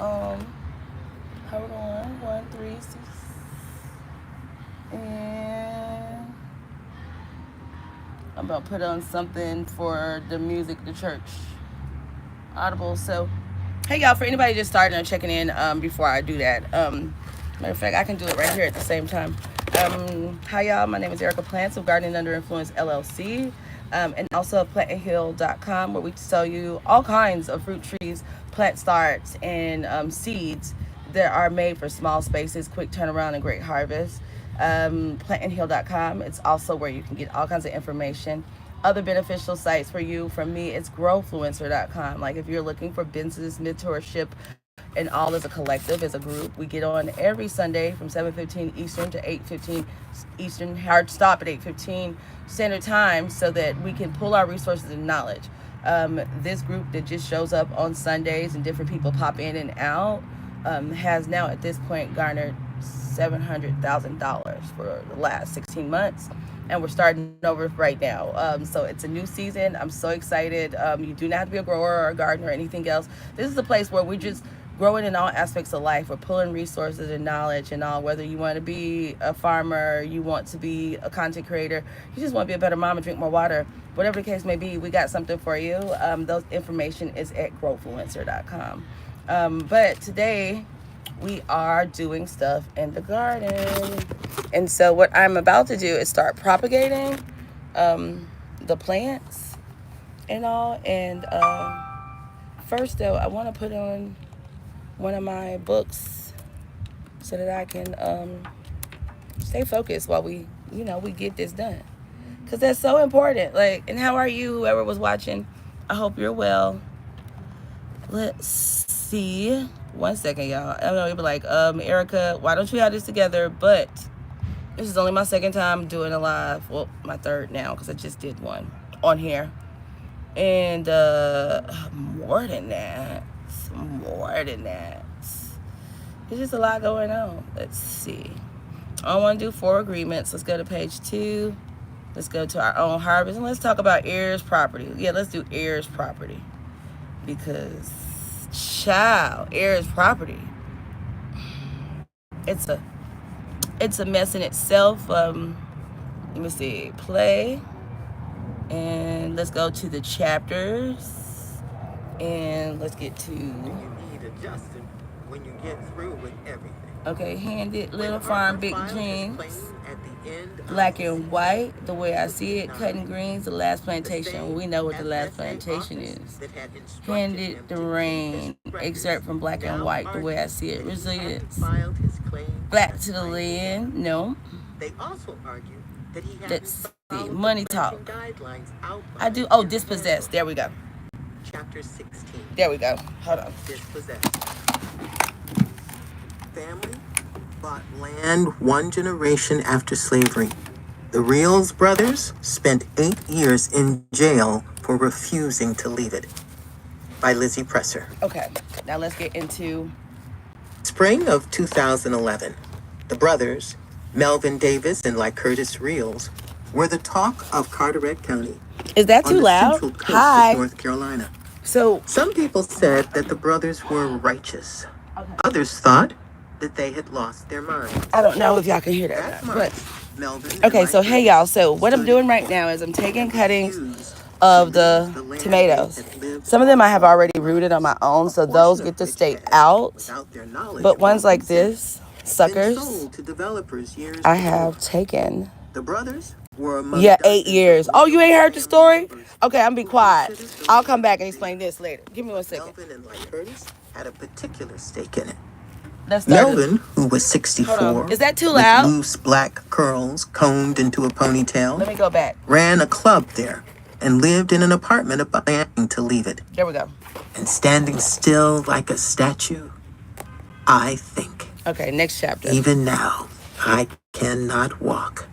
hold on, 136, and I'm about to put on something for the music, the church, Audible. So, hey y'all, for anybody just starting or checking in, before I do that, matter of fact, I can do it right here at the same time. Hi y'all, my name is Erica Plants of Gardening Under Influence LLC, and also plantandheal.com, where we sell you all kinds of fruit trees, plant starts, and seeds that are made for small spaces, quick turnaround, and great harvest. Plantandheal.com, it's also where you can get all kinds of information. Other beneficial sites for you from me, it's growfluencer.com. Like if you're looking for business mentorship and all as a collective, as a group, we get on every Sunday from 7:15 Eastern to 8:15 Eastern. Hard stop at 8:15 Standard Time so that we can pull our resources and knowledge. This group that just shows up on Sundays and different people pop in and out has now at this point garnered $700,000 for the last 16 months. And we're starting over right now. So it's a new season. I'm so excited. You do not have to be a grower or a gardener or anything else. This is a place where we're just growing in all aspects of life. We're pulling resources and knowledge and all, whether you want to be a farmer, you want to be a content creator, you just want to be a better mom and drink more water, whatever the case may be, we got something for you. Those information is at growfluencer.com. But today we are doing stuff in the garden. And so what I'm about to do is start propagating the plants and all. And first though, I want to put on one of my books so that I can stay focused while we get this done. Because that's so important. Like, and how are you, whoever was watching? I hope you're well. Let's see. 1 second, y'all. I know you'll be like, Erica, why don't you have this together? But this is only my second time doing a live. Well, my third now, because I just did one on here. And more than that. There's just a lot going on. Let's see. I want to do 4 agreements. Let's go to page 2. Let's go to our own harvest. And let's talk about heirs property. Yeah, let's do heirs property. Because, child, heirs property. It's a mess in itself. Let me see. Play. And let's go to the chapters. And let's get to... You need adjusting when you get through with everything. Okay, Handed, Little Farm, Big Dreams. Black and White, the way I see it. Cutting Greens, The Last Plantation. We know what The Last Plantation is. Handed the Rain, excerpt from Black and White, the way I see it. Resilience. Back to the Land, no. They also argue that he Let's see, Money Talk. I do, oh, Dispossessed, there we go. Chapter 16. There we go, hold on. Dispossessed. Family bought land 1 generation after slavery. The Reals brothers spent 8 years in jail for refusing to leave it. By Lizzie Presser. Okay, now let's get into... Spring of 2011. The brothers, Melvin Davis and Lycurtis Reals, were the talk of Carteret County. Is that too loud? Central coast Hi. of North Carolina. So... Some people said that the brothers were righteous. Okay. Others thought that they had lost their minds. I don't know if y'all can hear that, but... Melvin Okay, so hey y'all, so what I'm doing right now is I'm taking cuttings of the tomatoes. Some of them I have already rooted on my own, so those get to stay out. But ones like this, suckers, I have taken. The brothers were among 8 years. Oh, you ain't heard the story? Okay, I'm be quiet. I'll come back and explain this later. Give me 1 second. Melvin and Lycurtis had a particular stake in it. Melvin, who was 64, is that too loud? with loose black curls combed into a ponytail, Let me go back. ran a club there and lived in an apartment about to leave it. There we go. And standing still like a statue, I think. Okay, next chapter. Even now, I cannot walk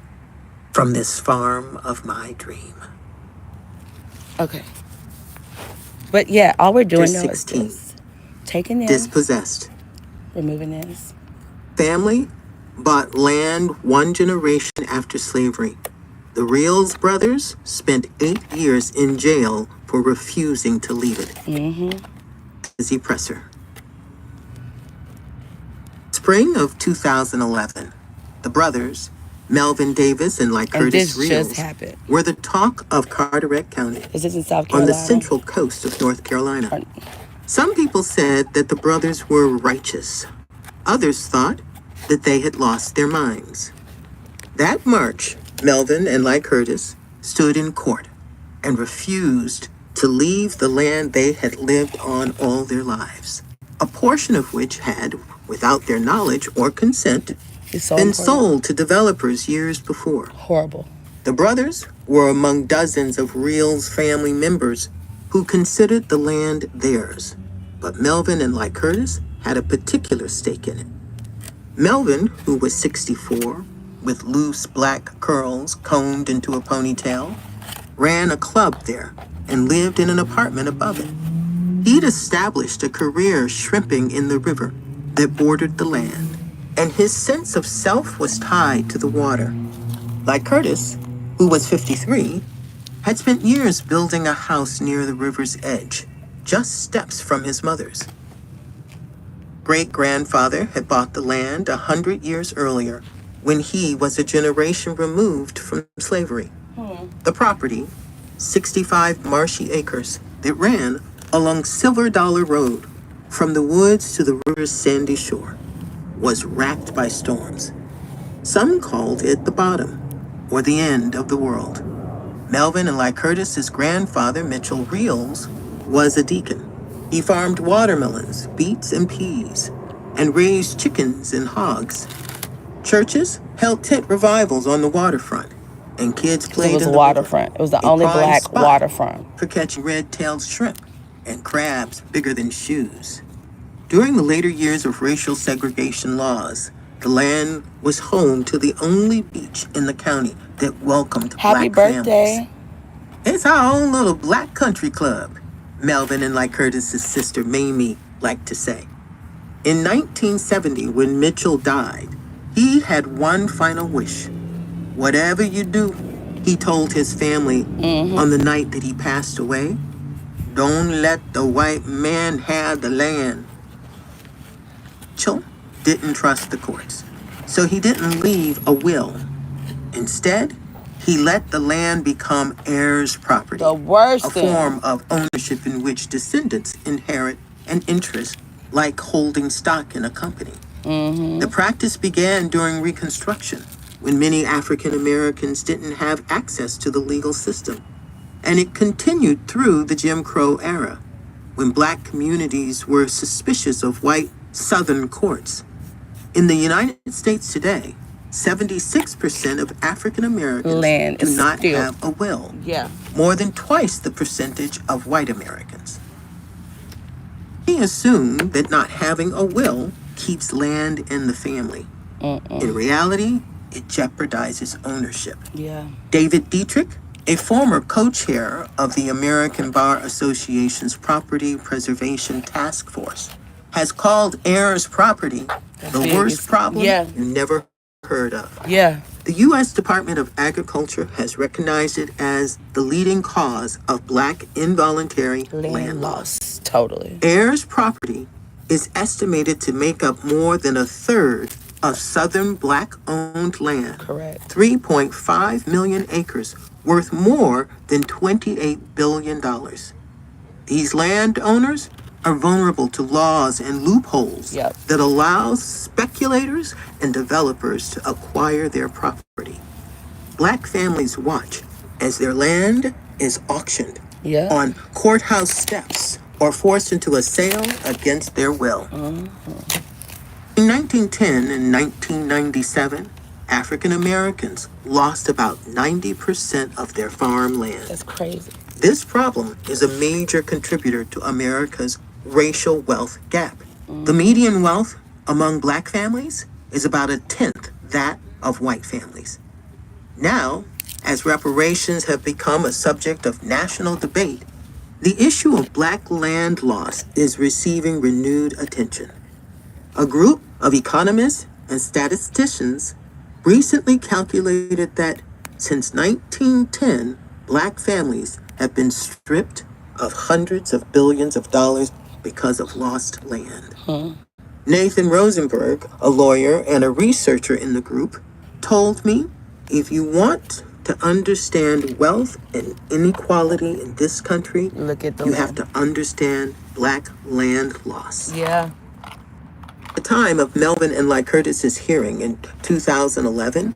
from this farm of my dream. Okay. But yeah, all we're doing now is 16. this. Taking this, Dispossessed. removing this. Family bought land 1 generation after slavery. The Reals brothers spent 8 years in jail for refusing to leave it. Mm-hmm. Lizzie Presser. Spring of 2011, the brothers, Melvin Davis and Lycurgus this just Reels, happened. were the talk of Carteret County Is this in South on the Carolina? central coast of North Carolina. Some people said that the brothers were righteous. Others thought that they had lost their minds. That March, Melvin and Lycurgus stood in court and refused to leave the land they had lived on all their lives, a portion of which had, without their knowledge or consent, It's so been important. sold to developers years before. Horrible. The brothers were among dozens of Reel's family members who considered the land theirs, but Melvin and Lycurgus had a particular stake in it. Melvin, who was 64, with loose black curls combed into a ponytail, ran a club there and lived in an apartment above it. He'd established a career shrimping in the river that bordered the land, and his sense of self was tied to the water. Lycurgus, who was 53, had spent years building a house near the river's edge, just steps from his mother's. Great-grandfather had bought the land 100 years earlier, when he was a generation removed from slavery. The property, 65 marshy acres that ran along Silver Dollar Road from the woods to the river's sandy shore, was racked by storms. Some called it the bottom, or the end of the world. Melvin and Lycurgus' grandfather, Mitchell Reels, was a deacon. He farmed watermelons, beets, and peas, and raised chickens and hogs. Churches held tent revivals on the waterfront, and kids played It was in a the waterfront. It was the river, a only prime black spot waterfront. for catching red-tailed shrimp and crabs bigger than shoes. During the later years of racial segregation laws, the land was home to the only beach in the county that welcomed Happy black birthday. families. It's our own little black country club, Melvin and Lycurgus' sister Mamie liked to say. In 1970, when Mitchell died, he had one final wish. Whatever you do, he told his family on the night that he passed away, don't let the white man have the land. Mitchell didn't trust the courts, so he didn't leave a will. Instead, he let the land become heirs' property, The worst a thing. form of ownership in which descendants inherit an interest like holding stock in a company. The practice began during Reconstruction, when many African Americans didn't have access to the legal system. And it continued through the Jim Crow era, when black communities were suspicious of white Southern courts. In the United States today, 76% of African Americans Land do is not still- have a will, Yeah. more than twice the percentage of white Americans. He assumed that not having a will keeps land in the family. In reality, it jeopardizes ownership. Yeah. David Dietrich, a former co-chair of the American Bar Association's Property Preservation Task Force, has called heirs property the big. worst It's- problem yeah. you never heard of. Yeah. The U.S. Department of Agriculture has recognized it as the leading cause of black involuntary land loss. Totally. Heirs property is estimated to make up more than a third of Southern black-owned land. Correct. 3.5 million acres, worth more than $28 billion. These landowners are vulnerable to laws and loopholes Yep. that allow speculators and developers to acquire their property. Black families watch as their land is auctioned Yeah. on courthouse steps or forced into a sale against their will. In 1910 and 1997, African Americans lost about 90% of their farmland. That's crazy. This problem is a major contributor to America's racial wealth gap. The median wealth among black families is about a tenth that of white families. Now, as reparations have become a subject of national debate, the issue of black land loss is receiving renewed attention. A group of economists and statisticians recently calculated that since 1910, black families have been stripped of hundreds of billions of dollars because of lost land. Nathan Rosenberg, a lawyer and a researcher in the group, told me, if you want to understand wealth and inequality in this country, Look at the you land. have to understand black land loss. Yeah. At the time of Melvin and Lycurtis's hearing in 2011,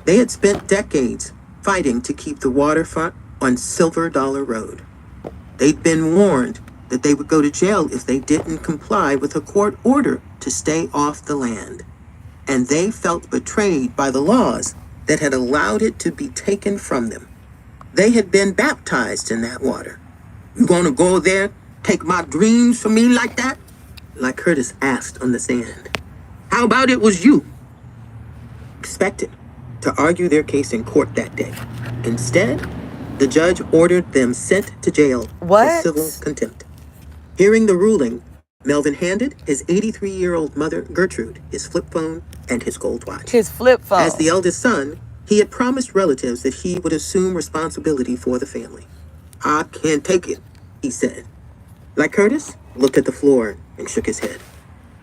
they had spent decades fighting to keep the waterfront on Silver Dollar Road. They'd been warned that they would go to jail if they didn't comply with a court order to stay off the land. And they felt betrayed by the laws that had allowed it to be taken from them. They had been baptized in that water. You gonna go there, take my dreams from me like that? Like Curtis asked on the sand. How about it was you? Expected to argue their case in court that day. Instead, the judge ordered them sent to jail for civil contempt. Hearing the ruling, Melvin handed his 83-year-old mother, Gertrude, his flip phone and his gold watch. His flip phone. As the eldest son, he had promised relatives that he would assume responsibility for the family. I can't take it, he said. Lycurtis looked at the floor and shook his head.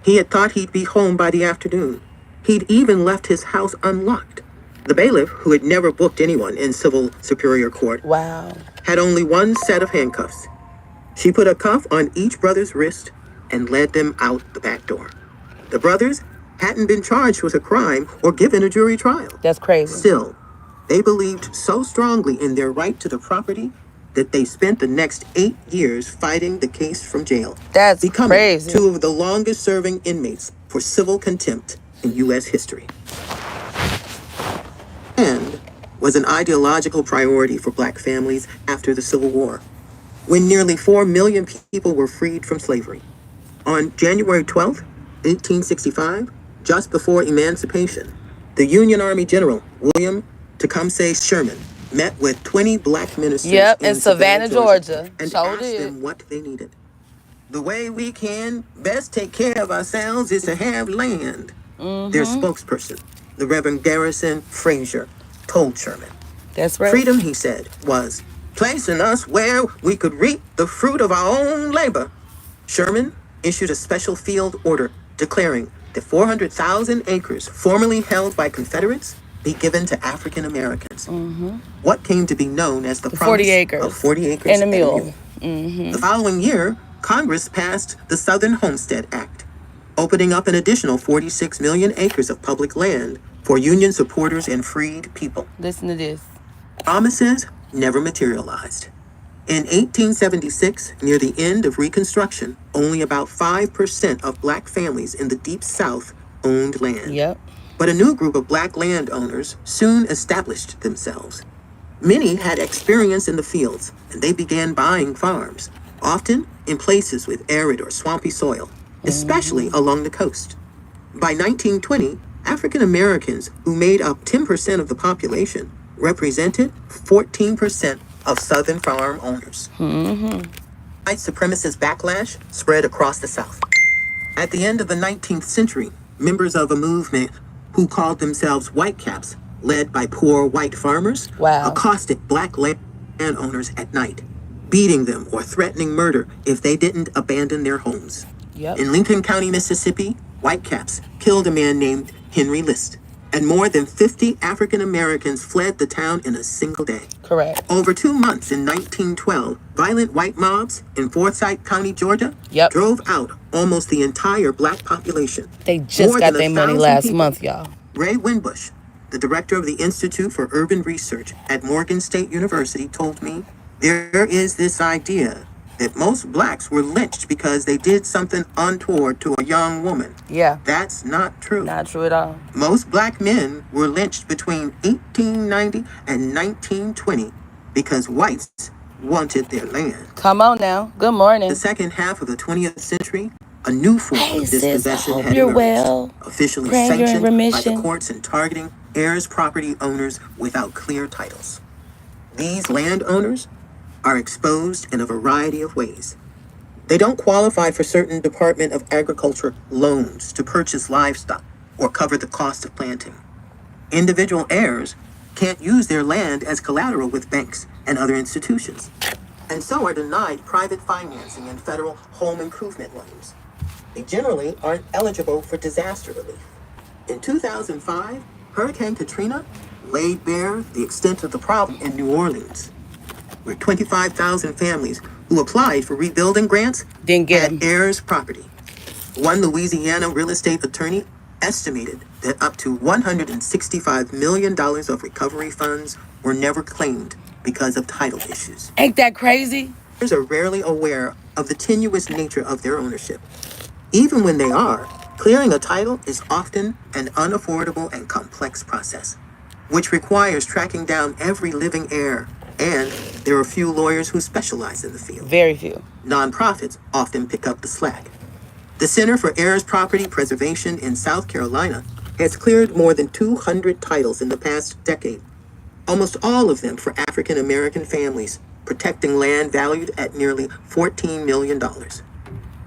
He had thought he'd be home by the afternoon. He'd even left his house unlocked. The bailiff, who had never booked anyone in civil superior court, had only one set of handcuffs. She put a cuff on each brother's wrist and led them out the back door. The brothers hadn't been charged with a crime or given a jury trial. That's crazy. Still, they believed so strongly in their right to the property that they spent the next 8 years fighting the case from jail. That's becoming crazy. 2 of the longest serving inmates for civil contempt in U.S. history. And was an ideological priority for black families after the Civil War, when nearly 4 million people were freed from slavery. On January 12, 1865, just before emancipation, the Union Army General, William Tecumseh Sherman, met with 20 black ministers in Savannah, Georgia, and asked them what they needed. The way we can best take care of ourselves is to have land. Their spokesperson, the Reverend Garrison Frazier, told Sherman. That's right. Freedom, he said, was placing us where we could reap the fruit of our own labor. Sherman issued a special field order declaring that 400,000 acres formerly held by Confederates be given to African Americans. What came to be known as the promise 40 acres. Of 40 acres And a mule. The following year, Congress passed the Southern Homestead Act, opening up an additional 46 million acres of public land for Union supporters and freed people. Listen to this. Promises never materialized. In 1876, near the end of Reconstruction, only about 5% of black families in the Deep South owned land. But a new group of black landowners soon established themselves. Many had experience in the fields, and they began buying farms, often in places with arid or swampy soil, especially along the coast. By 1920, African Americans, who made up 10% of the population, represented 14% of Southern farm owners. White supremacist backlash spread across the South. At the end of the 19th century, members of a movement who called themselves Whitecaps, led by poor white farmers, accosted black landowners at night, beating them or threatening murder if they didn't abandon their homes. In Lincoln County, Mississippi, Whitecaps killed a man named Henry List, and more than 50 African Americans fled the town in a single day. Correct. Over 2 months in 1912, violent white mobs in Forsyth County, Georgia, drove out almost the entire black population. They just got their money last month, y'all. Ray Winbush, the director of the Institute for Urban Research at Morgan State University, told me, there is this idea that most blacks were lynched because they did something untoward to a young woman. That's not true. Not true at all. Most black men were lynched between 1890 and 1920 because whites wanted their land. Come on now. Good morning. The second half of the 20th century, a new form of dispossession had you're emerged, officially sanctioned by remission. the courts and targeting heirs property owners without clear titles. These landowners are exposed in a variety of ways. They don't qualify for certain Department of Agriculture loans to purchase livestock or cover the cost of planting. Individual heirs can't use their land as collateral with banks and other institutions, and so are denied private financing and federal home improvement loans. they generally aren't eligible for disaster relief. In 2005, Hurricane Katrina laid bare the extent of the problem in New Orleans, where 25,000 families who applied for rebuilding grants Didn't get had them. heirs property. One Louisiana real estate attorney estimated that up to $165 million of recovery funds were never claimed because of title issues. Ain't that crazy? Heirs are rarely aware of the tenuous nature of their ownership. Even when they are, clearing a title is often an unaffordable and complex process, which requires tracking down every living heir, and there are few lawyers who specialize in the field. Very few. Nonprofits often pick up the slack. The Center for Heirs Property Preservation in South Carolina has cleared more than 200 titles in the past decade, almost all of them for African American families, protecting land valued at nearly $14 million.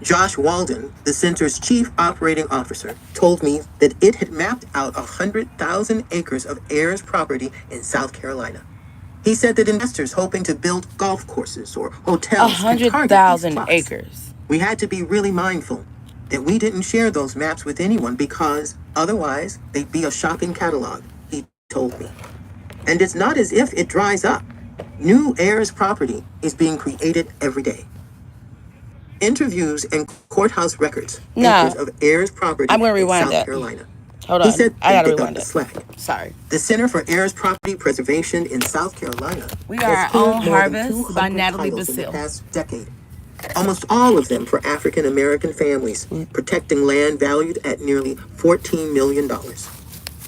Josh Walden, the center's chief operating officer, told me that it had mapped out 100,000 acres of heirs property in South Carolina. He said that investors hoping to build golf courses or hotels could target these 100,000 plots. acres. We had to be really mindful that we didn't share those maps with anyone because otherwise they'd be a shopping catalog, he told me. And it's not as if it dries up. New heirs property is being created every day. Interviews and courthouse records, Nah, acres of heirs property I'm gonna in rewind South that. Carolina. Hold He on. said I they gotta pick up rewind the it. slack. Sorry. The Center for Heirs Property Preservation in South Carolina We has are cleared on more than Harvest by 200 Natalie titles in the Basile. past decade, almost all of them for African American families, protecting land valued at nearly $14 million.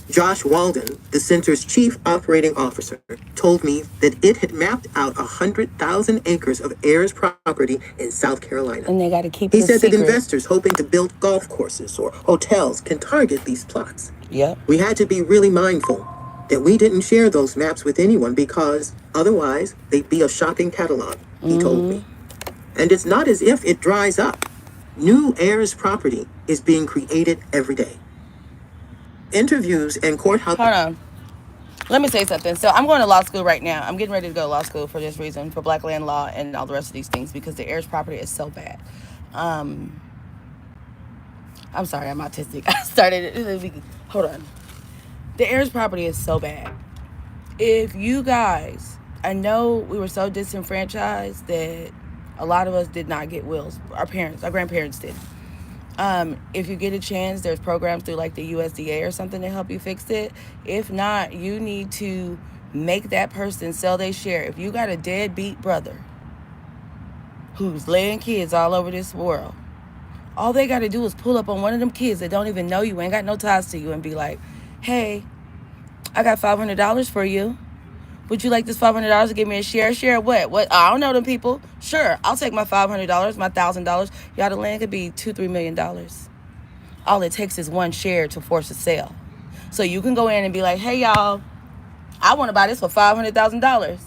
Josh Walden, the center's chief operating officer, told me that it had mapped out 100,000 acres of heirs property in South Carolina. And they got to keep He it a said that secret. investors hoping to build golf courses or hotels can target these plots. Yep. We had to be really mindful that we didn't share those maps with anyone because otherwise they'd be a shopping catalog, he told me. And it's not as if it dries up. New heirs property is being created every day. Interviews and courthouse. Hold on. Let me say something. So I'm going to law school right now. I'm getting ready to go to law school for this reason, for black land law and all the rest of these things, because the heirs property is so bad. I'm sorry, I'm autistic. I started it. Hold on. The heirs property is so bad. If you guys, I know we were so disenfranchised that a lot of us did not get wills. Our grandparents did. If you get a chance, there's programs through like the USDA or something to help you fix it. If not, you need to make that person sell their share. If you got a deadbeat brother who's laying kids all over this world, all they got to do is pull up on one of them kids that don't even know you, ain't got no ties to you, and be like, hey, I got $500 for you. Would you like this $500 to give me a share? Share what? I don't know them people. Sure, I'll take my $500, my $1,000. Y'all, the land could be $2-3 million. All it takes is one share to force a sale. So you can go in and be like, hey, y'all, I want to buy this for $500,000.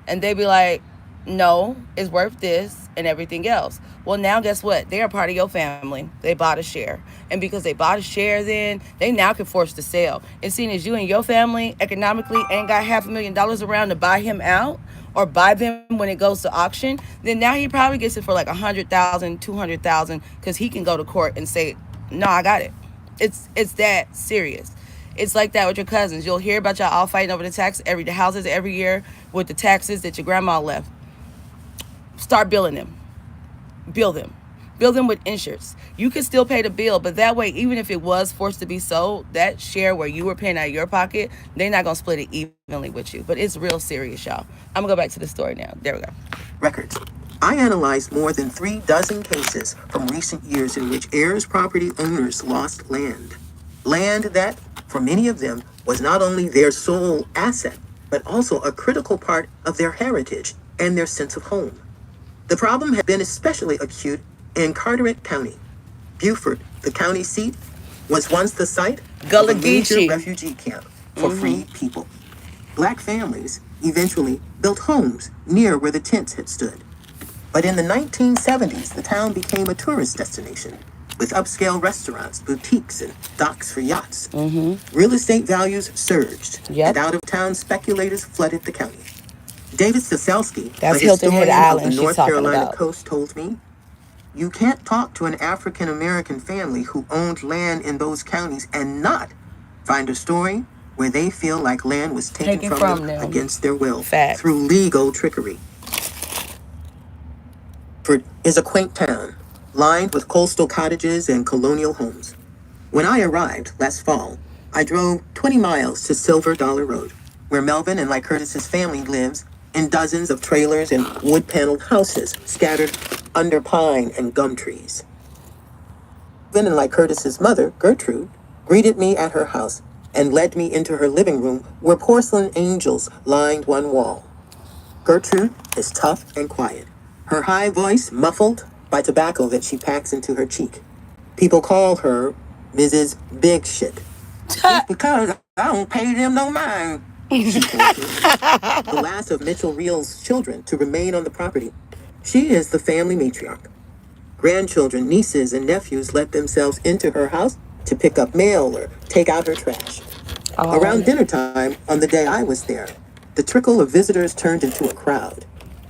And they be like, no, it's worth this and everything else. Well, now guess what? They're a part of your family. They bought a share. And because they bought a share, then they now can force the sale. And seeing as you and your family economically ain't got $500,000 around to buy him out or buy them when it goes to auction, then now he probably gets it for like $100,000, $200,000, because he can go to court and say, no, I got it. It's that serious. It's like that with your cousins. You'll hear about y'all all fighting over the houses every year with the taxes that your grandma left. Start billing them. Bill them with insurance. You can still pay the bill, but that way, even if it was forced to be sold, that share where you were paying out of your pocket, they're not gonna split it evenly with you. But it's real serious, y'all. I'm gonna go back to the story now. There we go. Records. I analyzed more than 36 cases from recent years in which heirs property owners lost land. Land that, for many of them, was not only their sole asset, but also a critical part of their heritage and their sense of home. The problem had been especially acute in Carteret County. Beaufort, the county seat, was once the site of a major Gullah-Geechee. refugee camp for freed people. Black families eventually built homes near where the tents had stood. But in the 1970s, the town became a tourist destination with upscale restaurants, boutiques, and docks for yachts. Real estate values surged, and out-of-town speculators flooded the county. David Staselski, That's a Hilton Head historian of Island the she's North talking Carolina about. coast, told me, You can't talk to an African American family who owned land in those counties and not find a story where they feel like land was taken from them against their will through legal trickery. Fort is a quaint town, lined with coastal cottages and colonial homes. When I arrived last fall, I drove 20 miles to Silver Dollar Road, where Melvin and Lycurtis's family lives in dozens of trailers and wood-paneled houses scattered under pine and gum trees. Melvin and Lycurtis's mother, Gertrude, greeted me at her house and led me into her living room where porcelain angels lined one wall. Gertrude is tough and quiet, her high voice muffled by tobacco that she packs into her cheek. People call her Mrs. Big Shit. It's because I don't pay them no mind. She told me. The last of Mitchell Reel's children to remain on the property. She is the family matriarch. Grandchildren, nieces, and nephews let themselves into her house to pick up mail or take out her trash. Around dinner time on the day I was there, the trickle of visitors turned into a crowd.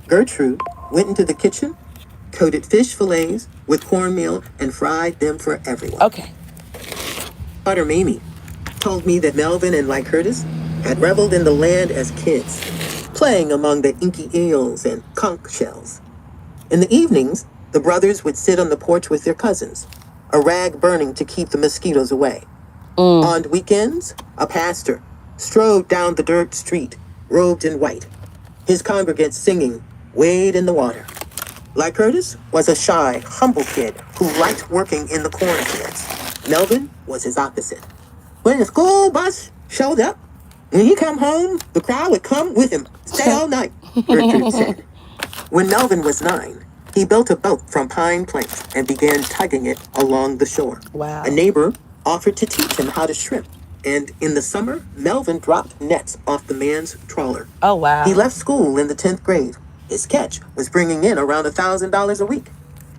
Gertrude went into the kitchen, coated fish fillets with cornmeal, and fried them for everyone. Okay. Daughter Mamie told me that Melvin and Lycurtis had reveled in the land as kids, playing among the inky eels and conch shells. In the evenings, the brothers would sit on the porch with their cousins, a rag burning to keep the mosquitoes away. On weekends, a pastor strode down the dirt street, robed in white, his congregants singing, "Wade in the Water." Lycurtis was a shy, humble kid who liked working in the cornfields. Melvin was his opposite. When the school bus showed up, when he come home, the crowd would come with him, stay all night, Gertrude said. When Melvin was 9, he built a boat from pine planks and began tugging it along the shore. Wow. A neighbor offered to teach him how to shrimp, and in the summer, Melvin dropped nets off the man's trawler. Oh, wow. He left school in the 10th grade. His catch was bringing in around $1,000 a week.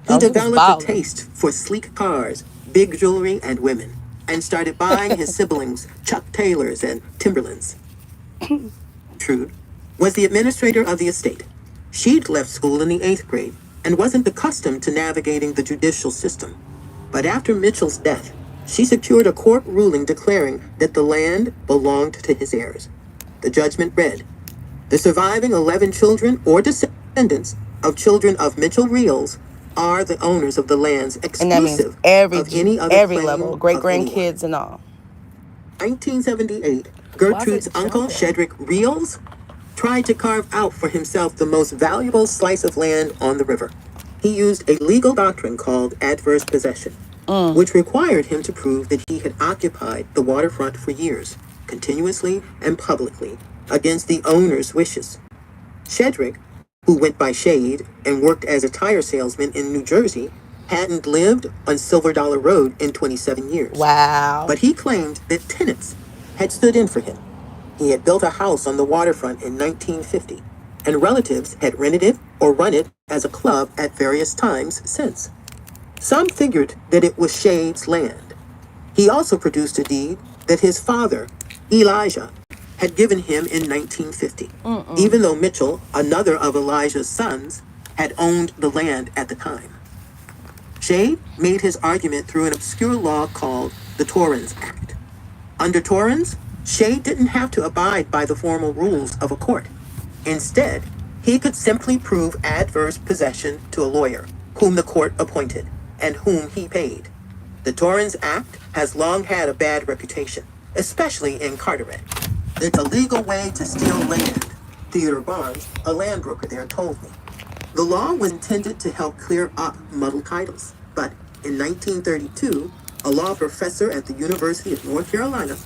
He developed a taste for sleek cars, big jewelry, and women, and started buying his siblings Chuck Taylors and Timberlands. Trude was the administrator of the estate. She'd left school in the 8th grade and wasn't accustomed to navigating the judicial system. But after Mitchell's death, she secured a court ruling declaring that the land belonged to his heirs. The judgment read, "The surviving 11 children or descendants of children of Mitchell Reels are the owners of the lands And that means exclusive of any other every claim level, of great-grandkids and all. 1978, Gertrude's uncle, Shedrick Reels, tried to carve out for himself the most valuable slice of land on the river. He used a legal doctrine called adverse possession, which required him to prove that he had occupied the waterfront for years, continuously and publicly, against the owner's wishes. Shedrick, who went by Shade and worked as a tire salesman in New Jersey, hadn't lived on Silver Dollar Road in 27 years. Wow. But he claimed that tenants had stood in for him. He had built a house on the waterfront in 1950, and relatives had rented it or run it as a club at various times since. Some figured that it was Shade's land. He also produced a deed that his father, Elijah, had given him in 1950, even though Mitchell, another of Elijah's sons, had owned the land at the time. Shade made his argument through an obscure law called the Torrens Act. Under Torrens, Shade didn't have to abide by the formal rules of a court. Instead, he could simply prove adverse possession to a lawyer, whom the court appointed, and whom he paid. The Torrens Act has long had a bad reputation, especially in Carteret. It's a legal way to steal land, Theodore Barnes, a land broker there, told me. The law was intended to help clear up muddled titles, but in 1932, a law professor at the University of North Carolina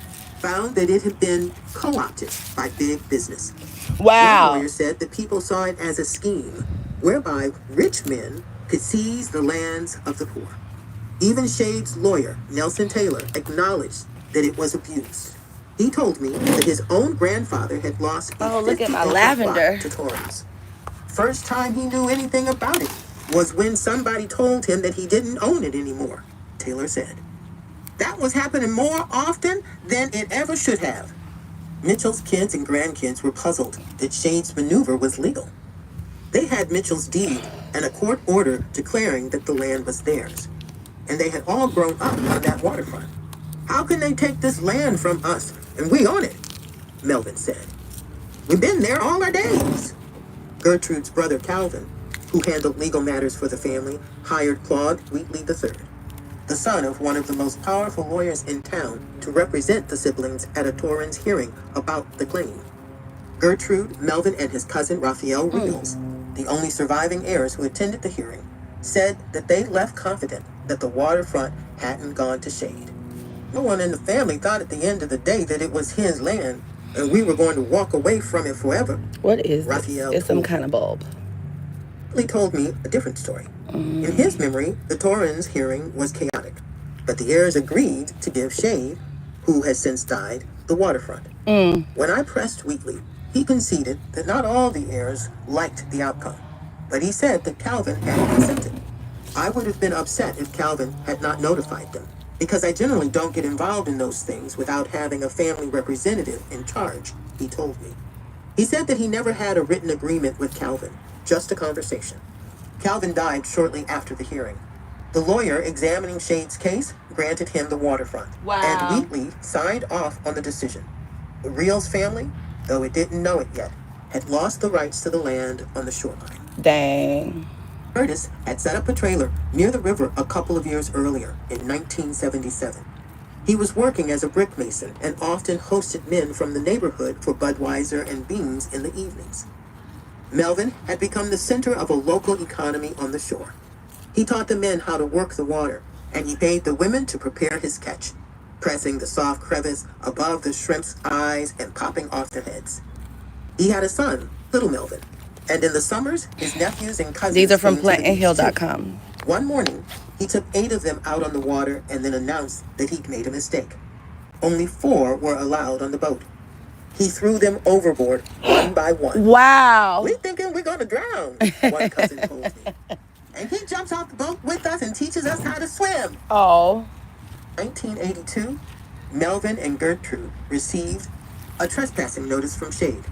found that it had been co-opted by big business. Wow. One lawyer said that people saw it as a scheme whereby rich men could seize the lands of the poor. Even Shade's lawyer, Nelson Taylor, acknowledged that it was abused. He told me that his own grandfather had lost a Look at my 50-acre lavender. plot to Torrens. First time he knew anything about it was when somebody told him that he didn't own it anymore, Taylor said. That was happening more often than it ever should have. Mitchell's kids and grandkids were puzzled that Shade's maneuver was legal. They had Mitchell's deed and a court order declaring that the land was theirs. And they had all grown up on that waterfront. How can they take this land from us and we own it? Melvin said. We've been there all our days. Gertrude's brother Calvin, who handled legal matters for the family, hired Claude Wheatley III, the son of one of the most powerful lawyers in town, to represent the siblings at a Torrens hearing about the claim. Gertrude, Melvin, and his cousin Raphael Reels, the only surviving heirs who attended the hearing, said that they left confident that the waterfront hadn't gone to shade. No one in the family thought at the end of the day that it was his land and we were going to walk away from it forever. What is Raphael this? It's some kind of bulb. He told me a different story. In his memory, the Torrens hearing was chaotic, but the heirs agreed to give Shade, who has since died, the waterfront. When I pressed Wheatley, he conceded that not all the heirs liked the outcome, but he said that Calvin had consented. I would have been upset if Calvin had not notified them, because I generally don't get involved in those things without having a family representative in charge, he told me. He said that he never had a written agreement with Calvin, just a conversation. Calvin died shortly after the hearing. The lawyer examining Shade's case granted him the waterfront. Wow. And Wheatley signed off on the decision. The Reels family, though it didn't know it yet, had lost the rights to the land on the shoreline. Dang. Curtis had set up a trailer near the river a couple of years earlier, in 1977. He was working as a brick mason and often hosted men from the neighborhood for Budweiser and beans in the evenings. Melvin had become the center of a local economy on the shore. He taught the men how to work the water, and he paid the women to prepare his catch, pressing the soft crevice above the shrimp's eyes and popping off their heads. He had a son, Little Melvin, and in the summers, his nephews and cousins. These are from came to the beach, PlantandHill.com. too. One morning, he took 8 of them out on the water and then announced that he'd made a mistake. Only 4 were allowed on the boat. He threw them overboard one by one. Wow. We're thinking we're going to drown, one cousin told me. And he jumps off the boat with us and teaches us how to swim. Oh. 1982, Melvin and Gertrude received a trespassing notice from Shade.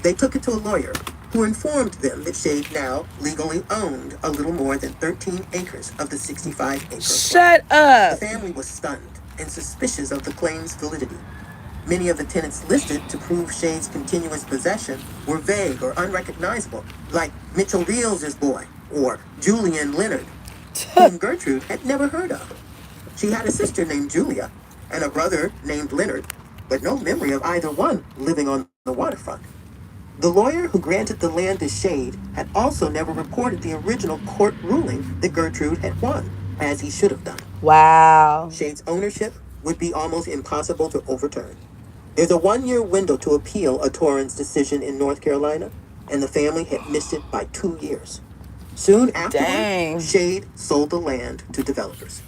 They took it to a lawyer who informed them that Shade now legally owned a little more than 13 acres of the 65-acre. Shut The up. family was stunned and suspicious of the claim's validity. Many of the tenants listed to prove Shade's continuous possession were vague or unrecognizable, like Mitchell Reels' boy or Julian Leonard, whom Gertrude had never heard of. She had a sister named Julia and a brother named Leonard, but no memory of either one living on the waterfront. The lawyer who granted the land to Shade had also never reported the original court ruling that Gertrude had won, as he should have done. Wow. Shade's ownership would be almost impossible to overturn. There's a 1-year window to appeal a Torrens decision in North Carolina, and the family had missed it by 2 years. Soon afterward, Dang. Shade sold the land to developers.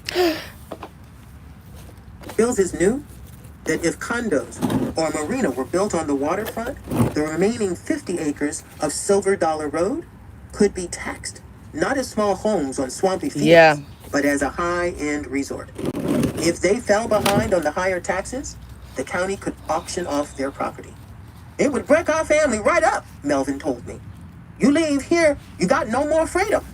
Bills is new that if condos or a marina were built on the waterfront, the remaining 50 acres of Silver Dollar Road could be taxed, not as small homes on swampy fields, but as a high-end resort. If they fell behind on the higher taxes, the county could auction off their property. It would break our family right up, Melvin told me. You leave here, you got no more freedom.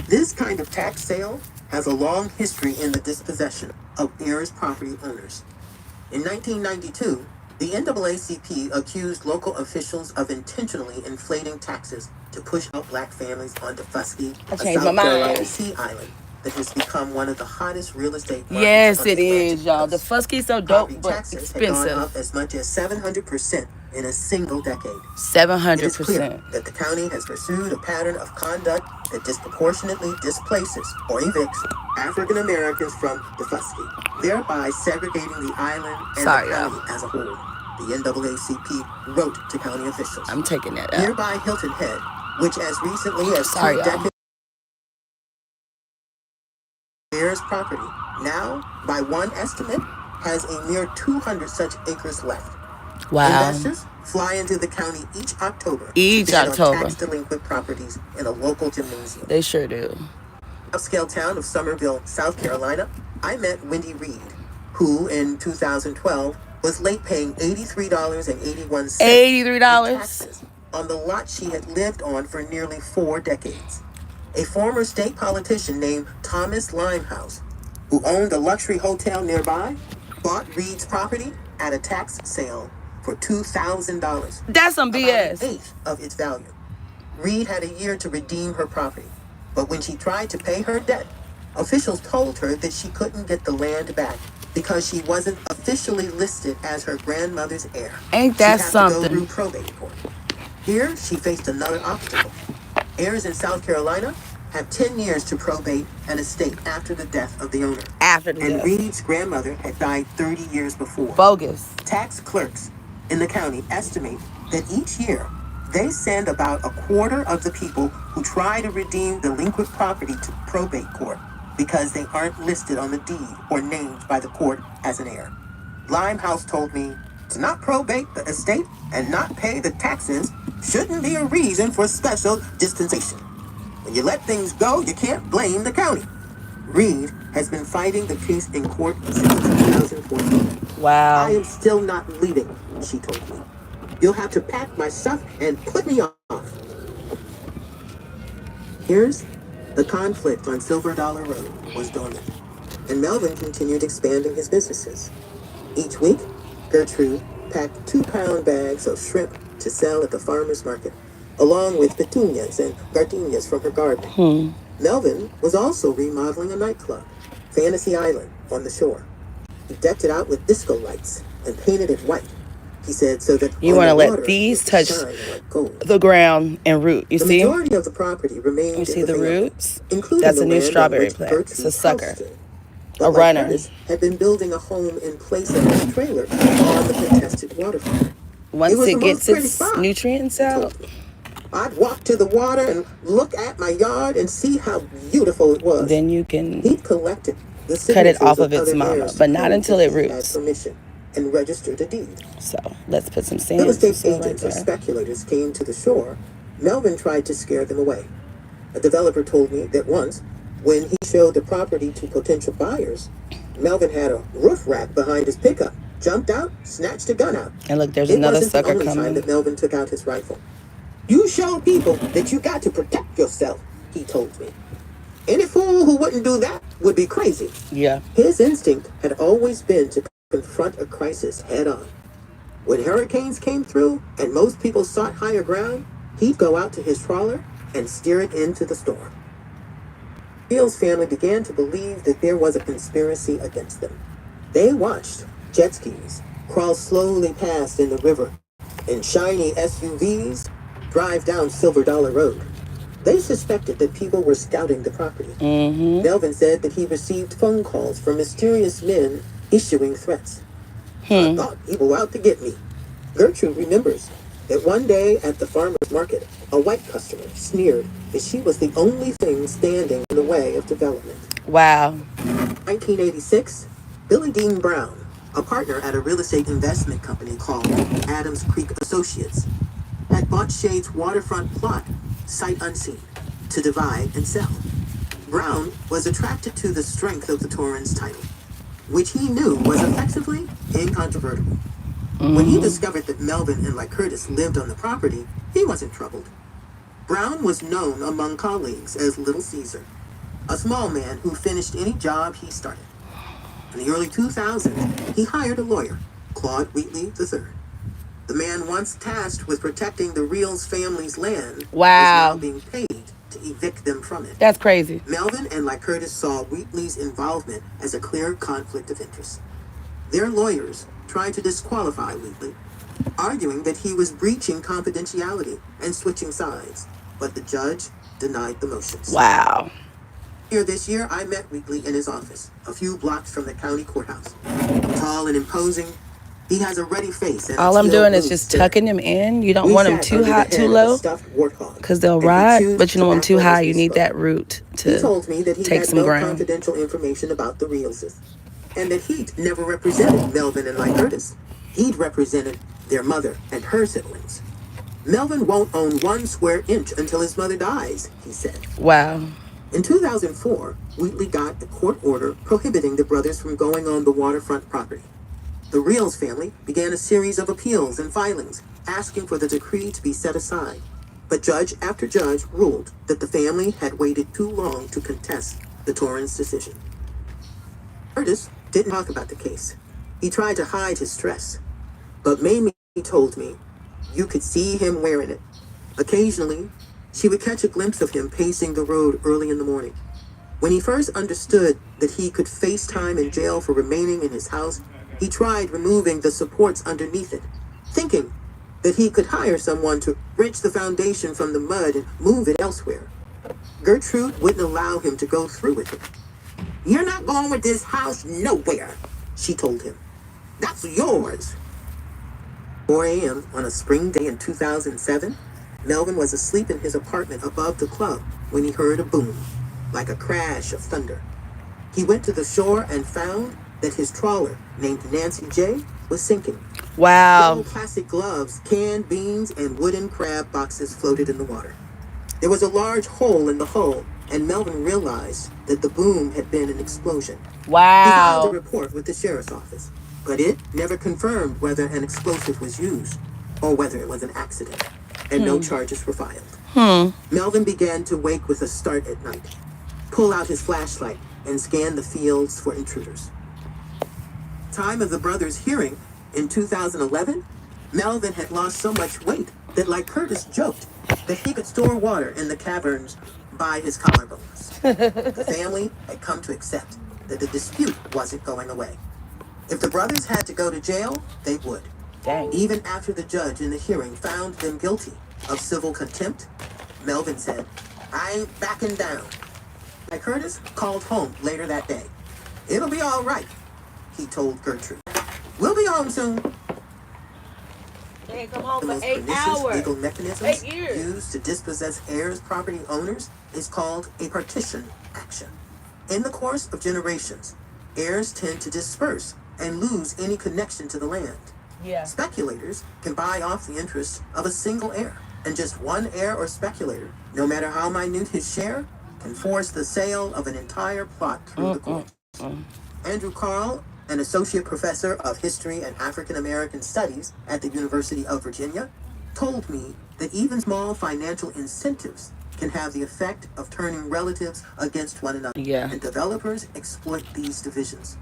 This kind of tax sale has a long history in the dispossession of heirs property owners. In 1992, the NAACP accused local officials of intentionally inflating taxes to push out black families onto Fusky, a changed South my Carolina mind. sea island that has become one of the hottest real estate markets. Yes, on it the is, Atlantic y'all. The coast. Fusky's so dope, Property but taxes had gone expensive. up as much as 700% in a single decade. It is clear 700%. that the county has pursued a pattern of conduct that disproportionately displaces or evicts African Americans from the Fusky, thereby segregating the island and Sorry, the county as a whole. The NAACP wrote to county officials. I'm taking that out. Nearby Hilton Head, which as recently as Sorry, 2 y'all. decades heirs property, now, by one estimate, has a mere 200 such acres left. Wow. Investors fly into the county each October Each to bid October. on tax-delinquent properties in a local gymnasium. They sure do. Upscale town of Summerville, South Carolina, I met Wendy Reed, who in 2012 was late paying $83.81 $83. in taxes on the lot she had lived on for nearly 4 decades. a former state politician named Thomas Limehouse, who owned a luxury hotel nearby, bought Reed's property at a tax sale for $2,000. That's some about an BS. eighth of its value. Reed had a year to redeem her property, but when she tried to pay her debt, officials told her that she couldn't get the land back because she wasn't officially listed as her grandmother's heir. Ain't that She'd have something? to go through probate court. Here, she faced another obstacle. Heirs in South Carolina have 10 years to probate an estate after the death of the owner. After the And death. Reed's grandmother had died 30 years before. Bogus. Tax clerks in the county estimate that each year they send about a quarter of the people who try to redeem delinquent property to probate court because they aren't listed on the deed or named by the court as an heir. Limehouse told me to not probate the estate and not pay the taxes shouldn't be a reason for special dispensation. When you let things go, you can't blame the county. Reed has been fighting the case in court since 2014. Wow. I am still not leaving, she told me. You'll have to pack my stuff and put me off. Here's the conflict on Silver Dollar Road was dormant, and Melvin continued expanding his businesses. Each week, Gertrude packed 2-pound bags of shrimp to sell at the farmer's market, along with petunias and gardenias from her garden. Melvin was also remodeling a nightclub, Fantasy Island, on the shore. He decked it out with disco lights and painted it white. He said so that You on want to the let water, these it touch shine like gold. the ground and root. You The see? majority of the property remained You see in the the family, roots? including That's the a new land on strawberry which plant. It's a Gertrude's sucker. house stood. A But like runner. Curtis had been building a home in place of his trailer on the contested waterfront. Once was it the gets most pretty its spot, nutrients he out, told me. I'd walk to the water and look at my yard and see how beautiful it was. then you can He'd collected the cut it signatures off of its other mama, heirs to but not prove until that it he had roots. permission and registered a deed. So let's put some Real sand some estate soil right agents or there. speculators came to the shore. Melvin tried to scare them away. A developer told me that once, when he showed the property to potential buyers, Melvin had a roof rack behind his pickup, jumped out, snatched a gun out. And look, there's It another wasn't the sucker only time coming. that Melvin took out his rifle. You show people that you got to protect yourself, he told me. Any fool who wouldn't do that would be crazy. Yeah. His instinct had always been to confront a crisis head on. When hurricanes came through and most people sought higher ground, he'd go out to his trawler and steer it into the storm. Field's family began to believe that there was a conspiracy against them. They watched jet skis crawl slowly past in the river and shiny SUVs drive down Silver Dollar Road. They suspected that people were scouting the property. Melvin said that he received phone calls from mysterious men issuing threats. I thought people were out to get me. Gertrude remembers that one day at the farmer's market, a white customer sneered that she was the only thing standing in the way of development. Wow. 1986, Billy Dean Brown, a partner at a real estate investment company called Adams Creek Associates, had bought Shade's waterfront plot, sight unseen, to divide and sell. Brown was attracted to the strength of the Torrens title, which he knew was effectively incontrovertible. When he discovered that Melvin and Lycurtis lived on the property, he wasn't troubled. Brown was known among colleagues as Little Caesar, a small man who finished any job he started. In the early 2000s, he hired a lawyer, Claude Wheatley III. The man once tasked with protecting the Reels family's land Wow. was now being paid to evict them from it. That's crazy. Melvin and Lycurtis saw Wheatley's involvement as a clear conflict of interest. Their lawyers tried to disqualify Wheatley, arguing that he was breaching confidentiality and switching sides, but the judge denied the motions. Wow. Here this year, I met Wheatley in his office, a few blocks from the county courthouse. Tall and imposing, he has a ready face. And All I'm doing is just tucking them in. You don't want them too hot, too low, because they'll ride, but you don't want them too high. You need that root He told me that he take had some no ground. confidential information about the Reelses, and that he'd never represented Melvin and Lycurtis. He'd represented their mother and her siblings. Melvin won't own 1 square inch until his mother dies, he said. Wow. In 2004, Wheatley got a court order prohibiting the brothers from going on the waterfront property. The Reels family began a series of appeals and filings asking for the decree to be set aside. But judge after judge ruled that the family had waited too long to contest the Torrens decision. Curtis didn't talk about the case. He tried to hide his stress, but Mamie told me you could see him wearing it. Occasionally, she would catch a glimpse of him pacing the road early in the morning. When he first understood that he could face time in jail for remaining in his house, he tried removing the supports underneath it, thinking that he could hire someone to wrench the foundation from the mud and move it elsewhere. Gertrude wouldn't allow him to go through with it. "You're not going with this house nowhere," she told him. "That's yours." 4 a.m. on a spring day in 2007, Melvin was asleep in his apartment above the club when he heard a boom, like a crash of thunder. He went to the shore and found that his trawler, named Nancy J., was sinking. Wow. Yellow plastic gloves, canned beans, and wooden crab boxes floated in the water. There was a large hole in the hull, and Melvin realized that the boom had been an explosion. He filed a Wow. report with the sheriff's office, but it never confirmed whether an explosive was used or whether it was an accident, and no charges were filed. Melvin began to wake with a start at night, pull out his flashlight, and scan the fields for intruders. Time of the brothers' hearing in 2011, Melvin had lost so much weight that, like Curtis joked, that he could store water in the caverns by his collarbones. The family had come to accept that the dispute wasn't going away. If the brothers had to go to jail, they would. Dang. Even after the judge in the hearing found them guilty of civil contempt, Melvin said, "I ain't backing down." Like Curtis called home later that day. "It'll be all right," he told Gertrude. "We'll be home soon." They ain't come home The for most 8 pernicious hours. legal mechanisms 8 years. used to dispossess heirs, property owners, is called a partition action. In the course of generations, heirs tend to disperse and lose any connection to the land. Yeah. Speculators can buy off the interests of a single heir, and just one heir or speculator, no matter how minute his share, can force the sale of an entire plot through the court. Andrew Carl, an associate professor of history and African American studies at the University of Virginia, told me that even small financial incentives can have the effect of turning relatives against one another. Yeah. And developers exploit these divisions.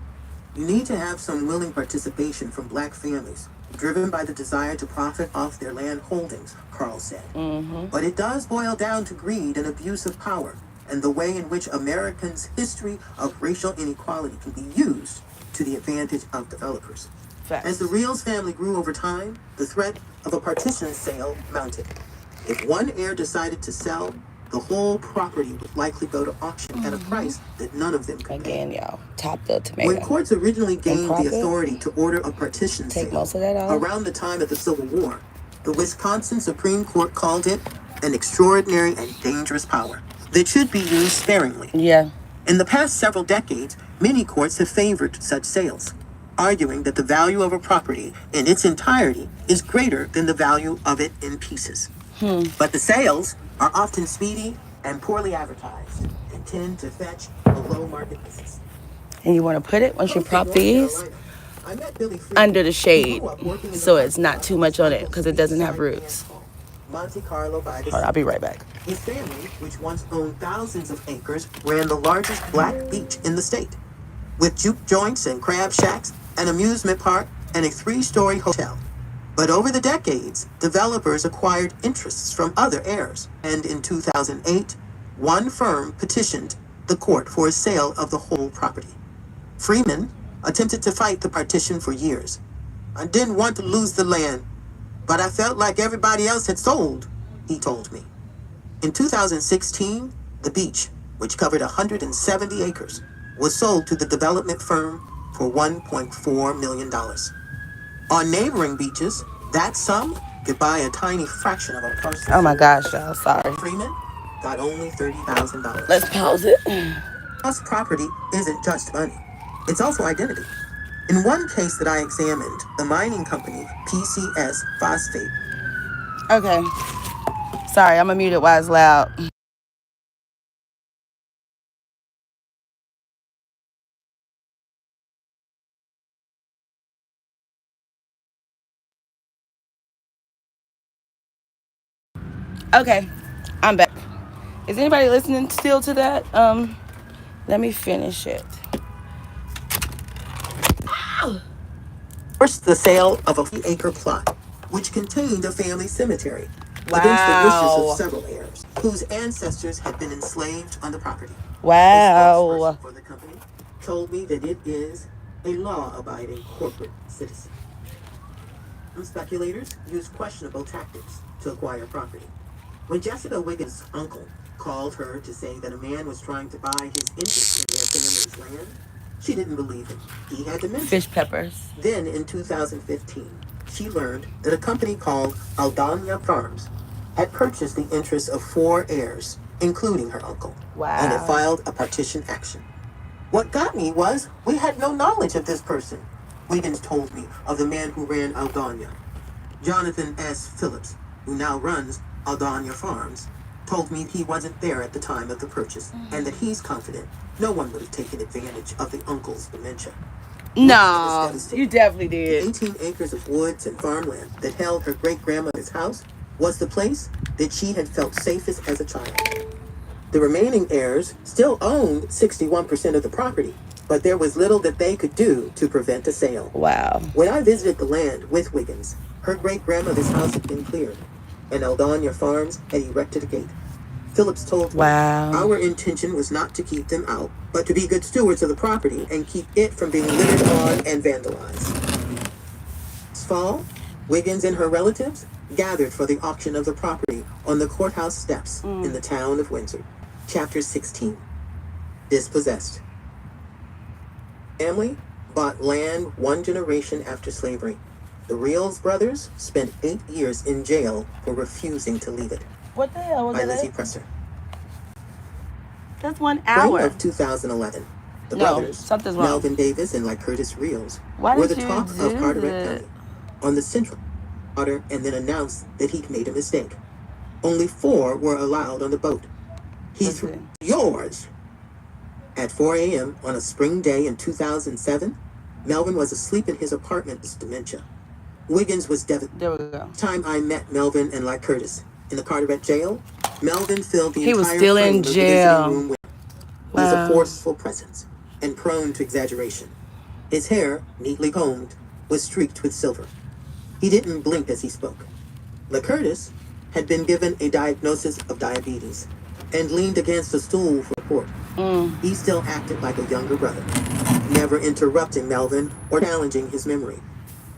You need to have some willing participation from black families, driven by the desire to profit off their land holdings, Carl said. But it does boil down to greed and abuse of power, and the way in which Americans' history of racial inequality can be used to the advantage of developers. Facts. As the Reals family grew over time, the threat of a partition sale mounted. If one heir decided to sell, the whole property would likely go to auction at a price that none of them could pay. Again, y'all. Top the tomato. When courts originally gained crop the it, authority to order a partition take sale most of that off. around the time of the Civil War, the Wisconsin Supreme Court called it an extraordinary and dangerous power that should be used sparingly. Yeah. In the past several decades, many courts have favored such sales, arguing that the value of a property in its entirety is greater than the value of it in pieces. But the sales are often speedy and poorly advertised and tend to fetch below market prices. And you want to put it, once you prop these, under the shade so it's not too much on it because it doesn't have roots. Monte Carlo by the Hold on, I'll be right back. His family, which once owned thousands of acres, ran the largest black beach in the state, with juke joints and crab shacks, an amusement park, and a 3-story hotel. But over the decades, developers acquired interests from other heirs, and in 2008, one firm petitioned the court for a sale of the whole property. Freeman attempted to fight the partition for years. "I didn't want to lose the land, but I felt like everybody else had sold," he told me. In 2016, the beach, which covered 170 acres, was sold to the development firm for $1.4 million. On neighboring beaches, that sum could buy a tiny fraction of a parcel. Oh my gosh, y'all. Sorry. Freeman got only $30,000. Let's pause it. Plus, property isn't just money. It's also identity. In one case that I examined, the mining company PCS Phosphate. Okay. Sorry, I'm going to mute it while it's loud. Okay, I'm back. Is anybody listening still to that? Let me finish it. First, the sale of a 40-acre plot, which contained a family cemetery, against the wishes of Wow. several heirs whose ancestors had been enslaved on the property. A spokesperson Wow. for the company told me that it is a law-abiding corporate citizen. Some speculators use questionable tactics to acquire property. When Jessica Wiggins' uncle called her to say that a man was trying to buy his interest in their family's land, she didn't believe him. He had dementia. Fish peppers. Then, in 2015, she learned that a company called Aldania Farms had purchased the interests of 4 heirs, including her uncle, and had Wow. filed a partition action. What got me was we had no knowledge of this person. Wiggins told me of the man who ran Aldania. Jonathan S. Phillips, who now runs Aldania Farms, told me he wasn't there at the time of the purchase and that he's confident no one would have taken advantage of the uncle's dementia. No, you definitely The did. 18 acres of woods and farmland that held her great-grandmother's house was the place that she had felt safest as a child. The remaining heirs still owned 61% of the property, but there was little that they could do to prevent a sale. Wow. When I visited the land with Wiggins, her great-grandmother's house had been cleared, and Aldania Farms had erected a gate. Phillips told me, Wow. our intention was not to keep them out, but to be good stewards of the property and keep it from being littered on and vandalized. This fall, Wiggins and her relatives gathered for the auction of the property on the courthouse steps in the town of Windsor. Chapter 16. Dispossessed. Family bought land 1 generation after slavery. The Reals brothers spent 8 years in jail for refusing to leave it. What the hell was By Lizzie that? Presser. That's 1 Spring hour. of 2011, the No, brothers, something's wrong. Melvin Davis and Lycurtis Reals, Why were the did you talk of do Carteret that? County on the central water and then announced that he'd made a mistake. Only 4 were allowed on the boat. He's Okay. yours. At 4 a.m. on a spring day in 2007, Melvin was asleep in his apartment with dementia. Wiggins was devastated. There we go. Time I met Melvin and Lycurtis in the Carteret jail, Melvin filled the He was entire still frame in of the visiting jail. room with He was a Wow. forceful presence and prone to exaggeration. His hair, neatly combed, was streaked with silver. He didn't blink as he spoke. Lycurtis had been given a diagnosis of diabetes and leaned against a stool for support. He still acted like a younger brother, never interrupting Melvin or challenging his memory.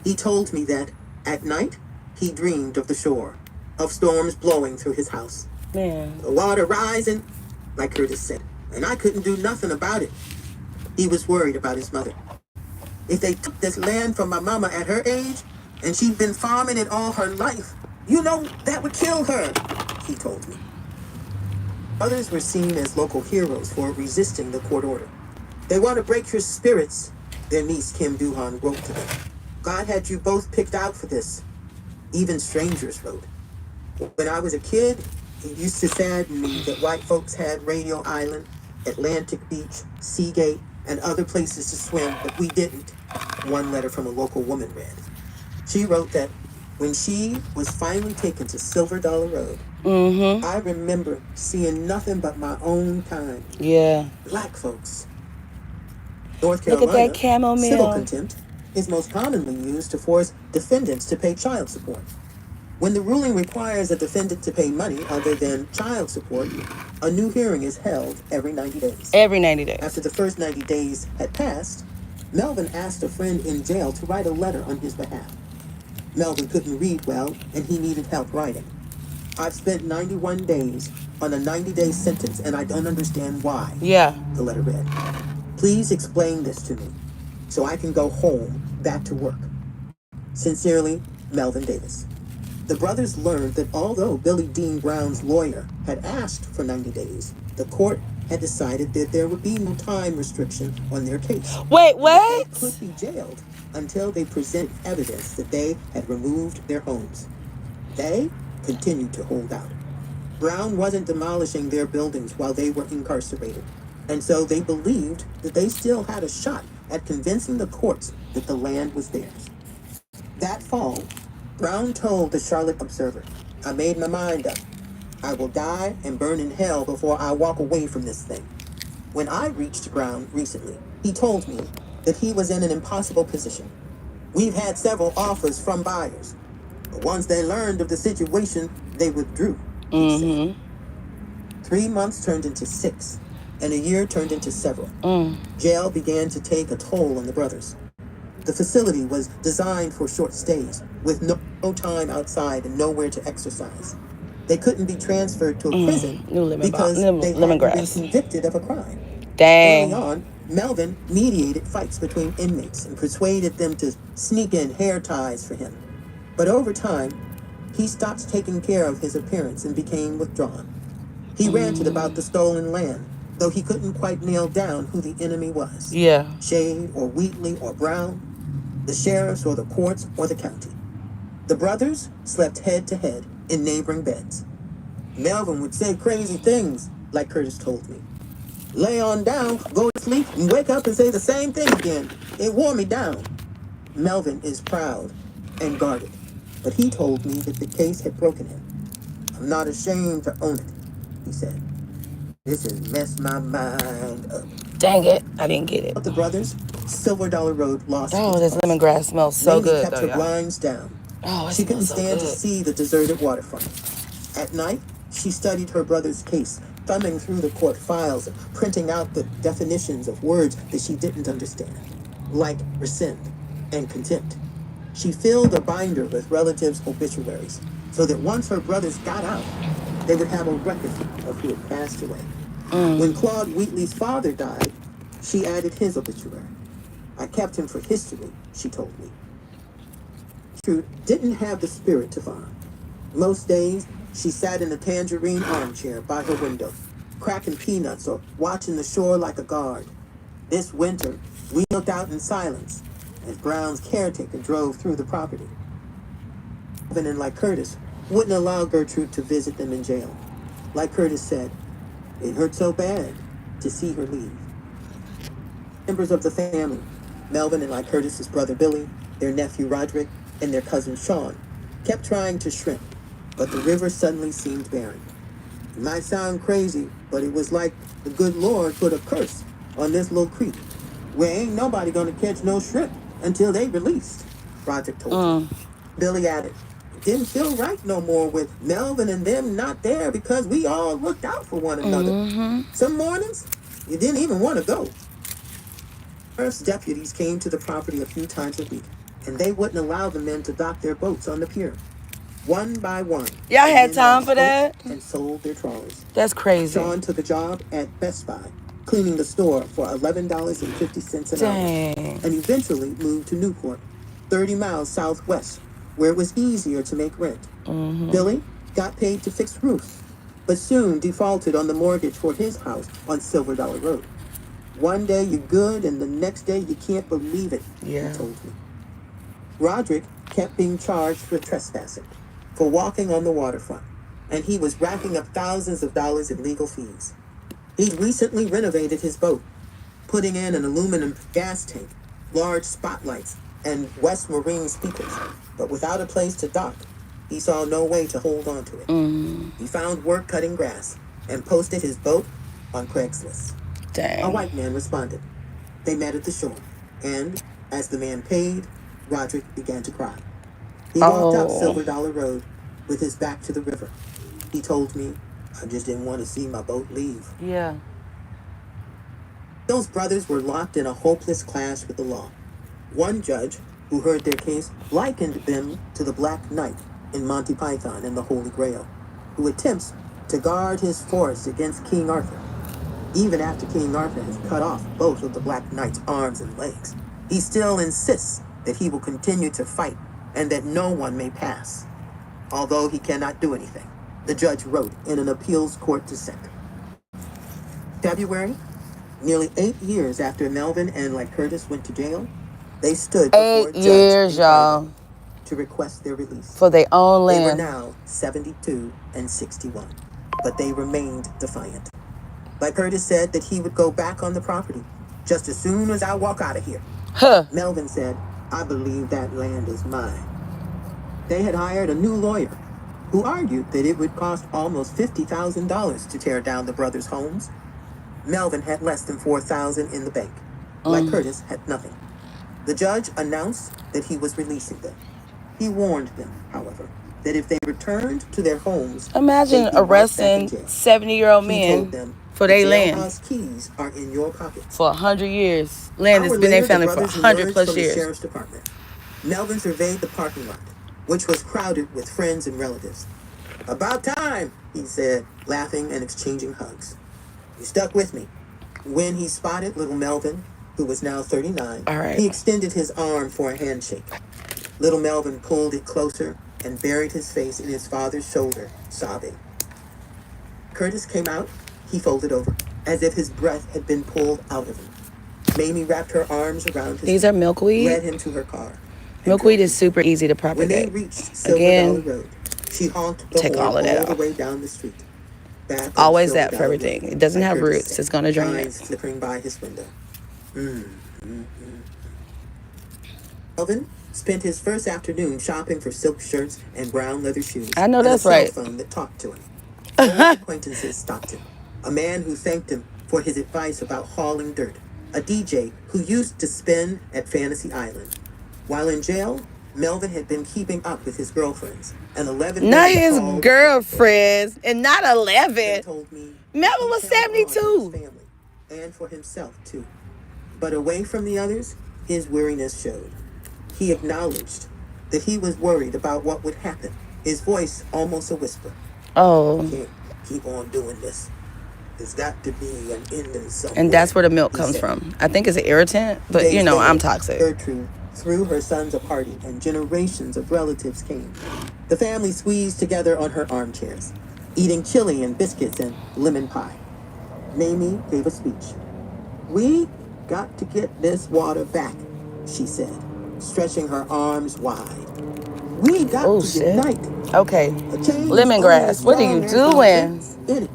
He told me that, at night, he dreamed of the shore, of storms blowing through his house. Man. The water rising, like Curtis said, and I couldn't do nothing about it. He was worried about his mother. If they took this land from my mama at her age, and she'd been farming it all her life, you know, that would kill her, he told me. Others were seen as local heroes for resisting the court order. They want to break your spirits, their niece Kim Duhan wrote to them. God had you both picked out for this. Even strangers wrote. When I was a kid, it used to sadden me that white folks had Radio Island, Atlantic Beach, Seagate, and other places to swim, but we didn't. One letter from a local woman read. She wrote that when she was finally taken to Silver Dollar Road, I remember seeing nothing but my own kind. Yeah. Black folks. North Look Carolina, at that chamomile. civil contempt is most commonly used to force defendants to pay child support. When the ruling requires a defendant to pay money other than child support, a new hearing is held every 90 days. Every 90 days. After the first 90 days had passed, Melvin asked a friend in jail to write a letter on his behalf. Melvin couldn't read well, and he needed help writing. I've spent 91 days on a 90-day sentence, and I don't understand why, Yeah. the letter read. Please explain this to me so I can go home, back to work. Sincerely, Melvin Davis. The brothers learned that although Billy Dean Brown's lawyer had asked for 90 days, the court had decided that there would be no time restriction on their case. Wait, They what? could be jailed until they present evidence that they had removed their homes. They continued to hold out. Brown wasn't demolishing their buildings while they were incarcerated, and so they believed that they still had a shot at convincing the courts that the land was theirs. That fall, Brown told the Charlotte Observer, I made my mind up. I will die and burn in hell before I walk away from this thing. When I reached ground recently, he told me that he was in an impossible position. We've had several offers from buyers, but once they learned of the situation, they withdrew, he said. 3 months turned into 6, and a year turned into several. Jail began to take a toll on the brothers. The facility was designed for short stays, with no time outside and nowhere to exercise. They couldn't be transferred to a prison because they hadn't been convicted of a crime. Early Dang. on, Melvin mediated fights between inmates and persuaded them to sneak in hair ties for him. But over time, he stopped taking care of his appearance and became withdrawn. He ranted about the stolen land, though he couldn't quite nail down who the enemy was. Yeah. Shade or Wheatley or Brown, the sheriffs or the courts or the county. The brothers slept head to head in neighboring beds. Melvin would say crazy things, like Curtis told me. Lay on down, go to sleep, and wake up and say the same thing again. It wore me down. Melvin is proud and guarded, but he told me that the case had broken him. I'm not ashamed to own it, he said. This has messed my mind up. Dang it. I didn't get it. The brothers, Silver Dollar Road lost Oh, its this pulse. lemongrass smells so Mamie good, kept though, her y'all. blinds down. Oh, it She couldn't smells so stand to good. see the deserted waterfront. At night, she studied her brother's case, thumbing through the court files and printing out the definitions of words that she didn't understand, like rescind and contempt. She filled a binder with relatives' obituaries so that once her brothers got out, they would have a record of who had passed away. When Claude Wheatley's father died, she added his obituary. I kept him for history, she told me. Trude didn't have the spirit to farm. Most days, she sat in a tangerine armchair by her window, cracking peanuts or watching the shore like a guard. This winter, we looked out in silence as Brown's caretaker drove through the property. Melvin and like Curtis wouldn't allow Gertrude to visit them in jail. Like Curtis said, it hurt so bad to see her leave. Members of the family, Melvin and like Curtis's brother Billy, their nephew Roderick, and their cousin Sean, kept trying to shrimp, but the river suddenly seemed barren. It might sound crazy, but it was like the good Lord put a curse on this little creek, where ain't nobody gonna catch no shrimp until they released, Roderick told me. Billy added, it didn't feel right no more with Melvin and them not there because we all looked out for one another. Some mornings, you didn't even want to go. Sheriff's deputies came to the property a few times a week, and they wouldn't allow the men to dock their boats on the pier. One by one, Y'all the had men time lost for that? hope and sold their trawlers. That's crazy. Sean took a job at Best Buy, cleaning the store for $11.50 an hour, and eventually moved to Newport, 30 miles southwest, where it was easier to make rent. Billy got paid to fix roofs, but soon defaulted on the mortgage for his house on Silver Dollar Road. One day you're good, and the next day you can't believe it, he told me. Roderick kept being charged for trespassing, for walking on the waterfront, and he was racking up thousands of dollars in legal fees. He'd recently renovated his boat, putting in an aluminum gas tank, large spotlights, and West Marine speakers, but without a place to dock, he saw no way to hold on to it. He found work cutting grass and posted his boat on Craigslist. A white man responded. They met at the shore, and as the man paid, Roderick began to cry. He walked up Silver Dollar Road with his back to the river. He told me, I just didn't want to see my boat leave. Yeah. Those brothers were locked in a hopeless clash with the law. One judge, who heard their case, likened them to the Black Knight in Monty Python and the Holy Grail, who attempts to guard his forest against King Arthur. Even after King Arthur has cut off both of the Black Knight's arms and legs, he still insists that he will continue to fight and that no one may pass. Although he cannot do anything, the judge wrote in an appeals court dissent. February, nearly 8 years after Melvin and like Curtis went to jail, they stood before a judge 8 years, in y'all, Idaho to request their release. for their own They were land. now 72 and 61, but they remained defiant. Like Curtis said that he would go back on the property just as soon as I walk out of here. Melvin said, I believe that land is mine. They had hired a new lawyer, who argued that it would cost almost $50,000 to tear down the brothers' homes. Melvin had less than $4,000 in the bank. Like Curtis had nothing. The judge announced that he was releasing them. He warned them, however, that if they returned to their homes, Imagine they'd be right back in arresting jail. 70-year-old He told men them, for the their land jailhouse keys are in your pockets. for 100 years. Land that's Hour been their later, the family for brothers 100 emerged plus from the years. sheriff's department. Melvin surveyed the parking lot, which was crowded with friends and relatives. About time, he said, laughing and exchanging hugs. You stuck with me. When he spotted little Melvin, who was now 39, All right. he extended his arm for a handshake. Little Melvin pulled it closer and buried his face in his father's shoulder, sobbing. Curtis came out. He folded over, as if his breath had been pulled out of him. Mamie wrapped her arms around his These neck, are milkweed. led him to her car. Milkweed is super easy to When they propagate. reached Silver Again, Dollar Road, she honked the take horn all of that all the off. way down the street. Back on Always Silver that for Dollar everything. Road, It doesn't like have Curtis roots. said, It's going to drain lines it. flickering by his window. Melvin spent his first afternoon shopping for silk shirts and brown leather shoes. I know and that's a right. cell phone that talked to him. Old acquaintances stopped him. A man who thanked him for his advice about hauling dirt. A DJ who used to spin at Fantasy Island. While in jail, Melvin had been keeping up with his girlfriends. An 11 Not his girlfriends, and not 11. told me Melvin was he held on to his 72. family and for himself too. But away from the others, his weariness showed. He acknowledged that he was worried about what would happen. His voice almost a whisper. Oh, Can't keep on doing this. There's got to be an ending somewhere. and that's where the milk he comes said. from. I think it's an irritant, but Days you know, later, I'm toxic. Gertrude threw her sons a party, and generations of relatives came. The family squeezed together on her armchairs, eating chili and biscuits and lemon pie. Mamie gave a speech. We got to get this water back, she said, stretching her arms wide. We got to shit. unite. Okay, A change is lemongrass. only as What are strong you as the doing? faith in it.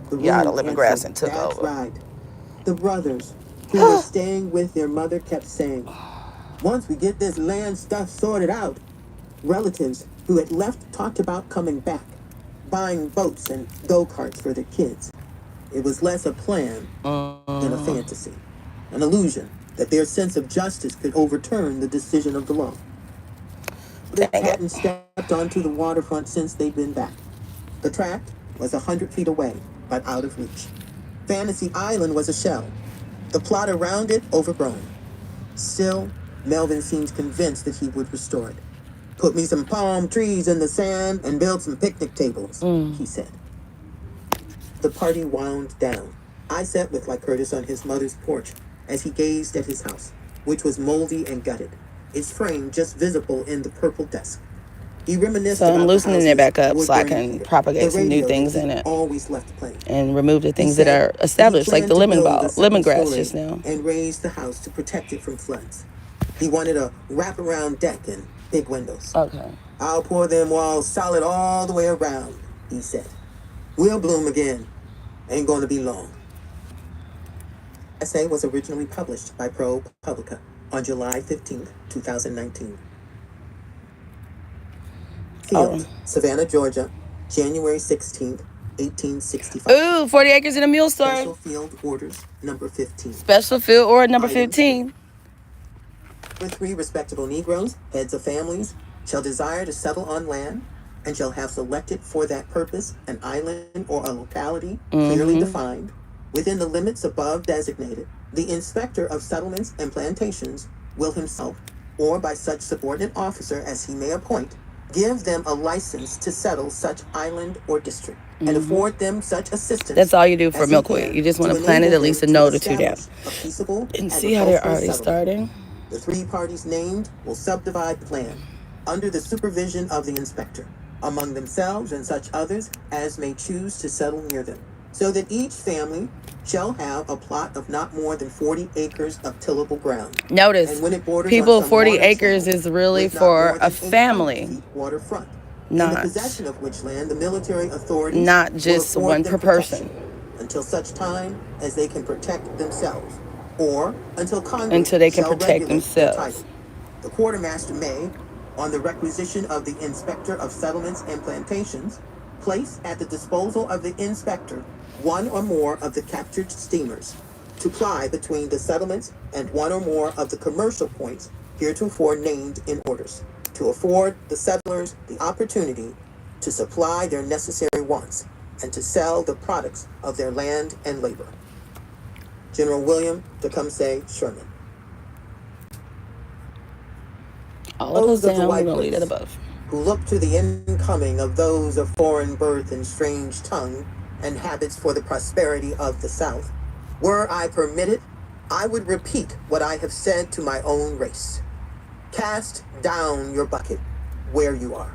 The Yeah, the room lemongrass answered, and took "That's over." right." The brothers who were staying with their mother kept saying, once we get this land stuff sorted out. Relatives who had left talked about coming back, buying boats and go-karts for their kids. It was less a plan than a fantasy, an illusion that their sense of justice could overturn the decision of the law. They Dang it. hadn't stepped onto the waterfront since they'd been back. The track was 100 feet away, but out of reach. Fantasy Island was a shell, the plot around it overgrown. Still, Melvin seemed convinced that he would restore it. Put me some palm trees in the sand and build some picnic tables, he said. The party wound down. I sat with Lycurgus on his mother's porch as he gazed at his house, which was moldy and gutted, its frame just visible in the purple dusk. He reminisced So I'm about loosening the it back house's up so I wood-burning can heater, propagate the some new radio things that in he it always left playing. and remove the He things that said are that he established, like planned the to lemon build a second lemongrass story just now. and raise the house to protect it from floods. He wanted a wraparound deck and big windows. Okay. I'll pour them walls solid all the way around, he said. We'll bloom again. Ain't gonna be long. The essay was originally published by ProPublica on July 15th, 2019. Field, Savannah, Georgia, January 16th, 1865. Ooh, 40 acres and a mule Special store. Field Orders, number 15. Special field order number Item 15. With 3 respectable Negroes, heads of families, shall desire to settle on land, and shall have selected for that purpose an island or a locality clearly defined, within the limits above designated, the inspector of settlements and plantations will himself, or by such subordinate officer as he may appoint, give them a license to settle such island or district, and afford them such assistance. That's all you do for as he milkweed. can You just want to to plant it enable at least a them to node or two down. establish a peaceable And see how they're agricultural already settlement. starting. The 3 parties named will subdivide the land under the supervision of the inspector, among themselves and such others as may choose to settle near them, so that each family shall have a plot of not more than 40 acres of tillable ground. Notice, And when it borders people, on some 40 water acres channel is really with not for more a than 800 family, feet waterfront, in the not possession of which land the military authorities not will just afford one them per protection person until such time as they can protect themselves, or until Congress until they can shall protect regulate their themselves. title. The quartermaster may, on the requisition of the Inspector of Settlements and Plantations, place at the disposal of the inspector one or more of the captured steamers to ply between the settlements and one or more of the commercial points heretofore named in orders, to afford the settlers the opportunity to supply their necessary wants and to sell the products of their land and labor. General William Tecumseh Sherman. All of us Those of the down, we're white going to leave that race above. who look to the incoming of those of foreign birth and strange tongue and habits for the prosperity of the South, were I permitted, I would repeat what I have said to my own race. Cast down your bucket where you are.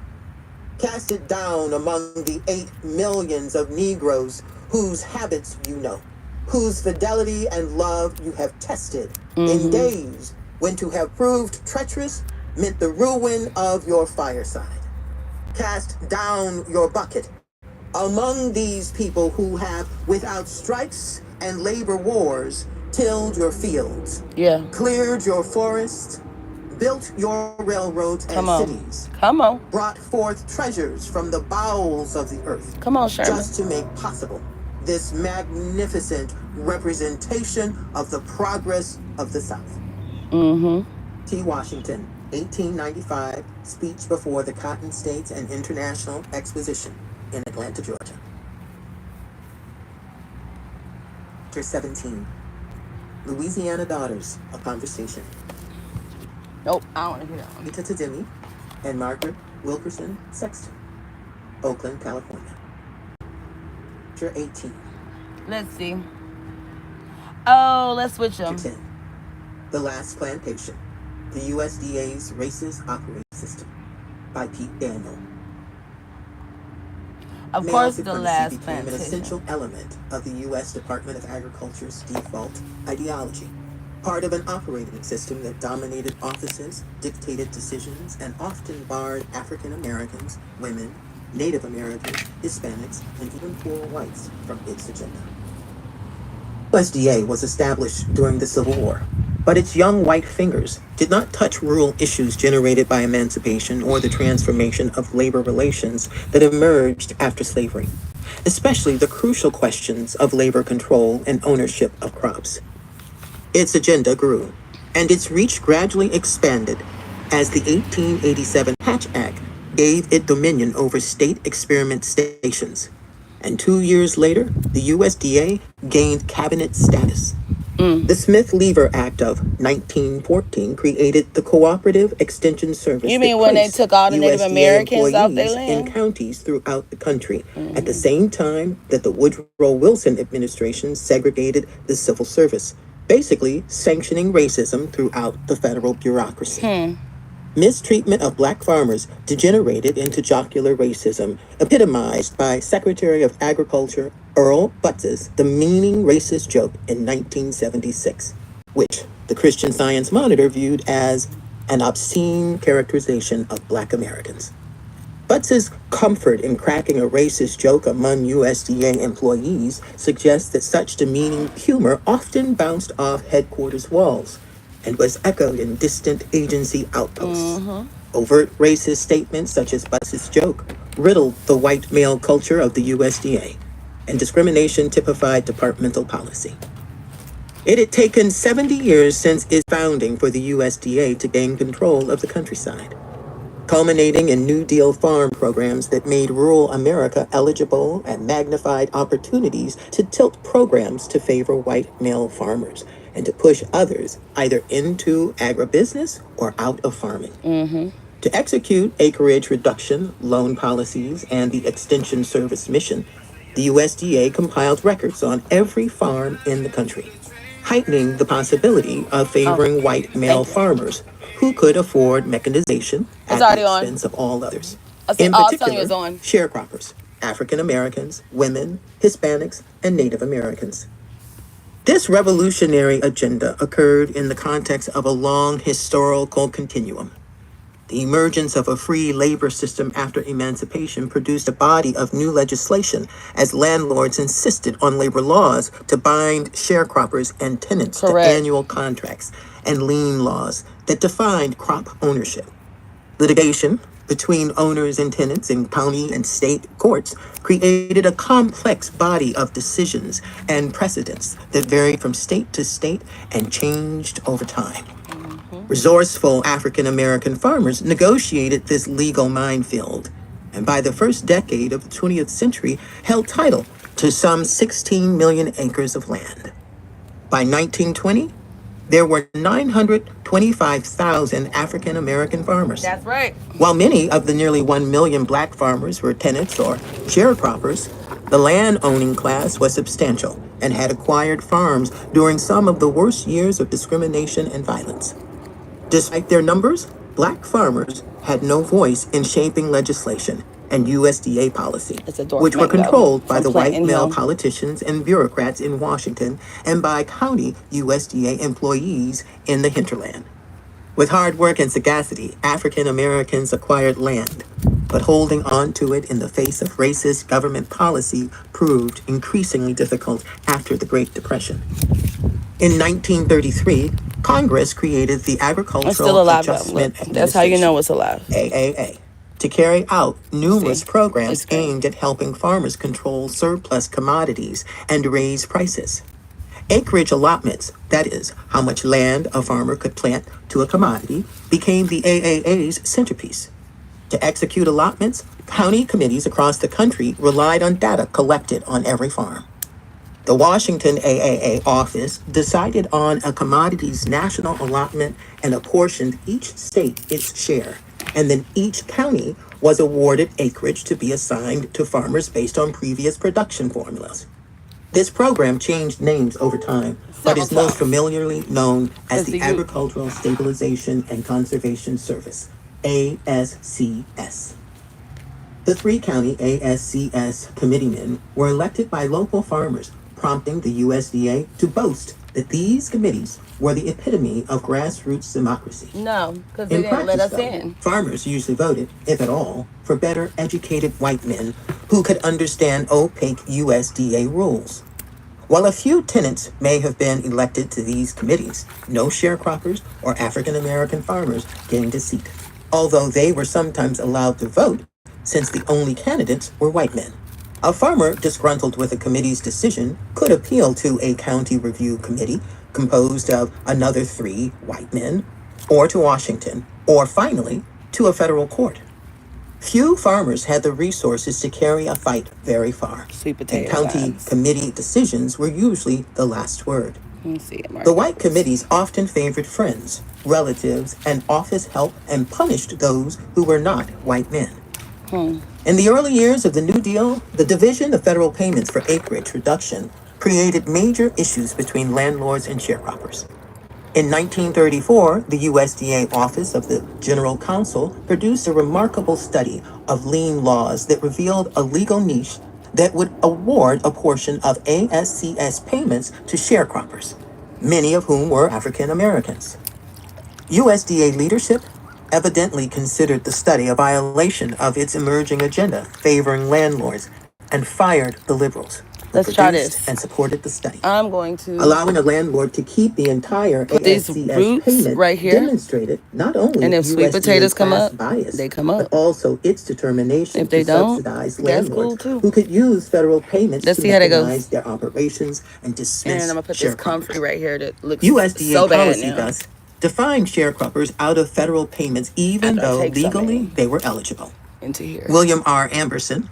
Cast it down among the 8 millions of Negroes whose habits you know, whose fidelity and love you have tested in days when to have proved treacherous meant the ruin of your fireside. Cast down your bucket among these people who have, without strikes and labor wars, tilled your fields, cleared your forests, built your railroads and cities, brought forth treasures from the bowels of the earth, just to make possible this magnificent representation of the progress of the South. T. Washington, 1895, speech before the Cotton States and International Exposition in Atlanta, Georgia. Chapter 17, Louisiana Daughters, a Conversation. Nope, I don't want to hear that one. Rita Tadimi and Margaret Wilkerson Sexton, Oakland, California. Chapter 18. Let's see. Oh, let's switch them. Chapter 10, The Last Plantation, the USDA's Racist Operating System, by Pete Daniel. Of Male course, the supremacy last became plantation. an essential element of the U.S. Department of Agriculture's default ideology, part of an operating system that dominated offices, dictated decisions, and often barred African Americans, women, Native Americans, Hispanics, and even poor whites from its agenda. USDA was established during the Civil War, but its young white fingers did not touch rural issues generated by emancipation or the transformation of labor relations that emerged after slavery, especially the crucial questions of labor control and ownership of crops. Its agenda grew, and its reach gradually expanded as the 1887 Hatch Act gave it dominion over state experiment stations. And 2 years later, the USDA gained cabinet status. The Smith-Lever Act of 1914 created the Cooperative Extension Service. You mean when they took all the Native Americans off their in land? counties throughout the country, at the same time that the Woodrow Wilson administration segregated the civil service, basically sanctioning racism throughout the federal bureaucracy. Mistreatment of black farmers degenerated into jocular racism, epitomized by Secretary of Agriculture Earl Butts's demeaning racist joke in 1976, which the Christian Science Monitor viewed as an obscene characterization of black Americans. Butts's comfort in cracking a racist joke among USDA employees suggests that such demeaning humor often bounced off headquarters walls and was echoed in distant agency outposts. Overt racist statements such as Butts's joke riddled the white male culture of the USDA, and discrimination typified departmental policy. It had taken 70 years since its founding for the USDA to gain control of the countryside, culminating in New Deal farm programs that made rural America eligible and magnified opportunities to tilt programs to favor white male farmers and to push others either into agribusiness or out of farming. To execute acreage reduction, loan policies, and the Extension Service mission, the USDA compiled records on every farm in the country, heightening the possibility of favoring white male farmers who could afford mechanization at the expense of all others. In particular, sharecroppers, African Americans, women, Hispanics, and Native Americans. This revolutionary agenda occurred in the context of a long historical continuum. The emergence of a free labor system after emancipation produced a body of new legislation as landlords insisted on labor laws to bind sharecroppers and tenants to annual contracts and lien laws that defined crop ownership. Litigation between owners and tenants in county and state courts created a complex body of decisions and precedents that varied from state to state and changed over time. Resourceful African American farmers negotiated this legal minefield, and by the first decade of the 20th century, held title to some 16 million acres of land. By 1920, there were 925,000 African American farmers. That's right. While many of the nearly 1 million black farmers were tenants or sharecroppers, the land owning class was substantial and had acquired farms during some of the worst years of discrimination and violence. Despite their numbers, black farmers had no voice in shaping legislation and USDA policy, which were controlled by the white male politicians and bureaucrats in Washington and by county USDA employees in the hinterland. With hard work and sagacity, African Americans acquired land, but holding on to it in the face of racist government policy proved increasingly difficult after the Great Depression. In 1933, Congress created the Agricultural Adjustment Administration. That's how you know it's alive. AAA, to carry out numerous programs aimed at helping farmers control surplus commodities and raise prices. Acreage allotments, that is, how much land a farmer could plant to a commodity, became the AAA's centerpiece. To execute allotments, county committees across the country relied on data collected on every farm. The Washington AAA office decided on a commodities national allotment and apportioned each state its share, and then each county was awarded acreage to be assigned to farmers based on previous production formulas. This program changed names over time, but is most familiarly known as the Agricultural Stabilization and Conservation Service, ASCS. The three-county ASCS committeemen were elected by local farmers, prompting the USDA to boast that these committees were the epitome of grassroots democracy. No, because they didn't let us in. Farmers usually voted, if at all, for better educated white men who could understand opaque USDA rules. While a few tenants may have been elected to these committees, no sharecroppers or African American farmers gained a seat, although they were sometimes allowed to vote since the only candidates were white men. A farmer disgruntled with a committee's decision could appeal to a county review committee composed of another 3 white men, or to Washington, or finally, to a federal court. Few farmers had the resources to carry a fight very far, and county committee decisions were usually the last word. The white committees often favored friends, relatives, and office help and punished those who were not white men. In the early years of the New Deal, the division of federal payments for acreage reduction created major issues between landlords and sharecroppers. In 1934, the USDA Office of the General Counsel produced a remarkable study of lien laws that revealed a legal niche that would award a portion of ASCS payments to sharecroppers, many of whom were African Americans. USDA leadership evidently considered the study a violation of its emerging agenda favoring landlords and fired the liberals. Let's try this. And supported the study. I'm going to allowing a landlord to keep the entire ASCS payment right here demonstrated not only and if sweet potatoes come up, bias, they come up. but also its determination if they to don't, subsidize that's landlords cool too. who could use federal payments Let's to see how that mechanize goes. their operations and dismiss And I'm gonna put this comfrey right here that looks USDA so bad policy now. thus defined sharecroppers out of federal payments even though legally they were eligible. Into here. William R. Amberson,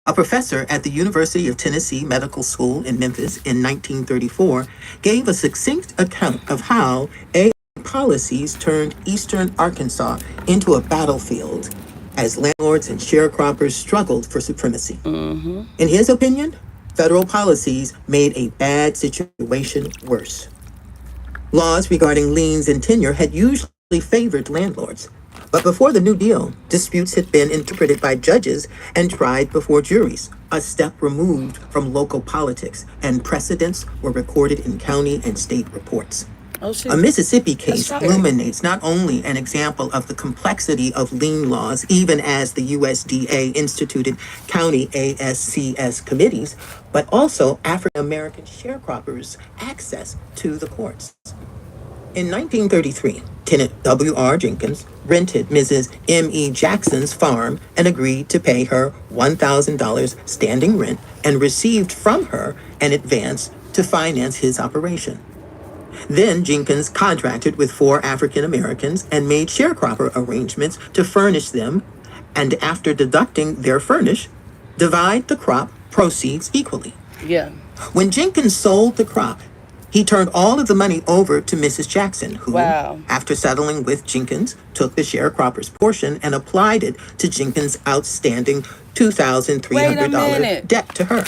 a professor at the University of Tennessee Medical School in Memphis in 1934, gave a succinct account of how AAA policies turned eastern Arkansas into a battlefield as landlords and sharecroppers struggled for supremacy. In his opinion, federal policies made a bad situation worse. Laws regarding liens and tenure had usually favored landlords. But before the New Deal, disputes had been interpreted by judges and tried before juries, a step removed from local politics, and precedents were recorded in county and state reports. A Mississippi case illuminates not only an example of the complexity of lien laws, even as the USDA instituted county ASCS committees, but also African American sharecroppers' access to the courts. In 1933, tenant W.R. Jenkins rented Mrs. M.E. Jackson's farm and agreed to pay her $1,000 standing rent and received from her an advance to finance his operation. Then Jenkins contracted with 4 African Americans and made sharecropper arrangements to furnish them, and after deducting their furnish, divide the crop proceeds equally. Yeah. When Jenkins sold the crop, he turned all of the money over to Mrs. Jackson, who, Wow. after settling with Jenkins, took the sharecropper's portion and applied it to Jenkins' outstanding Wait a $2,300 minute. debt to her.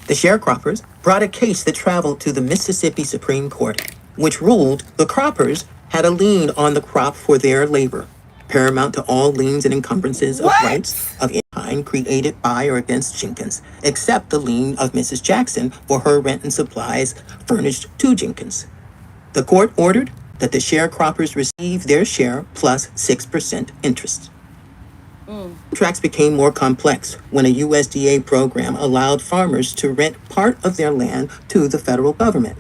The sharecroppers brought a case that traveled to the Mississippi Supreme Court, which ruled the croppers had a lien on the crop for their labor, paramount to all liens and encumbrances of rights What? of any kind created by or against Jenkins, except the lien of Mrs. Jackson for her rent and supplies furnished to Jenkins. The court ordered that the sharecroppers receive their share plus 6% interest. Contracts became more complex when a USDA program allowed farmers to rent part of their land to the federal government.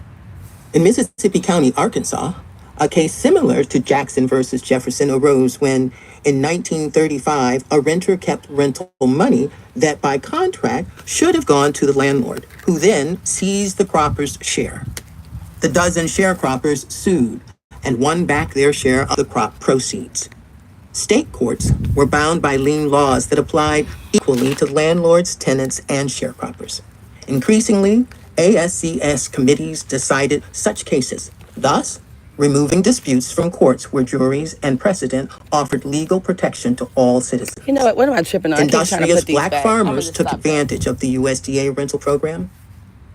In Mississippi County, Arkansas, a case similar to Jackson versus Jefferson arose when, in 1935, a renter kept rental money that by contract should have gone to the landlord, who then seized the cropper's share. The dozen sharecroppers sued and won back their share of the crop proceeds. State courts were bound by lien laws that applied equally to landlords, tenants, and sharecroppers. Increasingly, ASCS committees decided such cases, thus removing disputes from courts where juries and precedent offered legal protection to all citizens. You know what? What am I tripping on? I keep trying to Industrious put these black back. I'm gonna farmers just took stop that. advantage of the USDA rental program.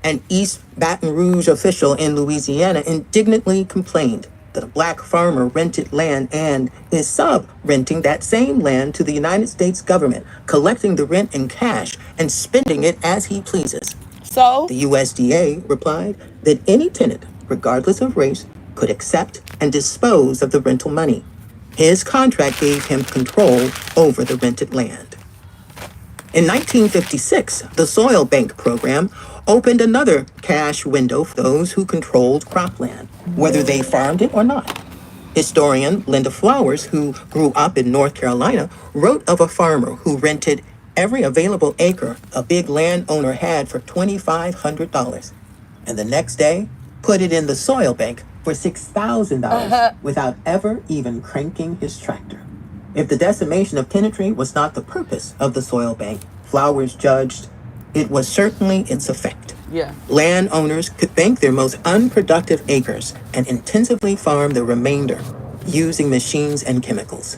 An East Baton Rouge official in Louisiana indignantly complained that a black farmer rented land and is sub-renting that same land to the United States government, collecting the rent in cash and spending it as he pleases. So, The USDA replied that any tenant, regardless of race, could accept and dispose of the rental money. His contract gave him control over the rented land. In 1956, the Soil Bank program opened another cash window for those who controlled cropland, whether they farmed it or not. Historian Linda Flowers, who grew up in North Carolina, wrote of a farmer who rented every available acre a big landowner had for $2,500, and the next day put it in the soil bank for $6,000 without ever even cranking his tractor. If the decimation of tenantry was not the purpose of the soil bank, Flowers judged it was certainly its effect. yeah. Landowners could bank their most unproductive acres and intensively farm the remainder using machines and chemicals.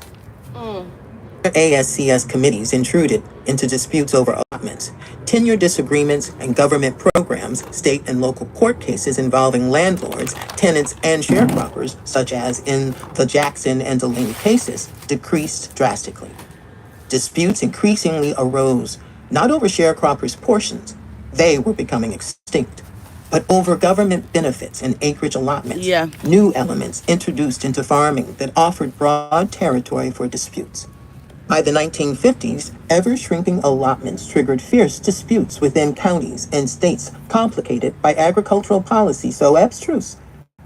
ASCS committees intruded into disputes over allotments, tenure disagreements, and government programs, state and local court cases involving landlords, tenants, and sharecroppers, such as in the Jackson and Delaney cases, decreased drastically. Disputes increasingly arose not over sharecroppers' portions, they were becoming extinct, but over government benefits and acreage allotments, Yeah. new elements introduced into farming that offered broad territory for disputes. By the 1950s, ever-shrinking allotments triggered fierce disputes within counties and states complicated by agricultural policy so abstruse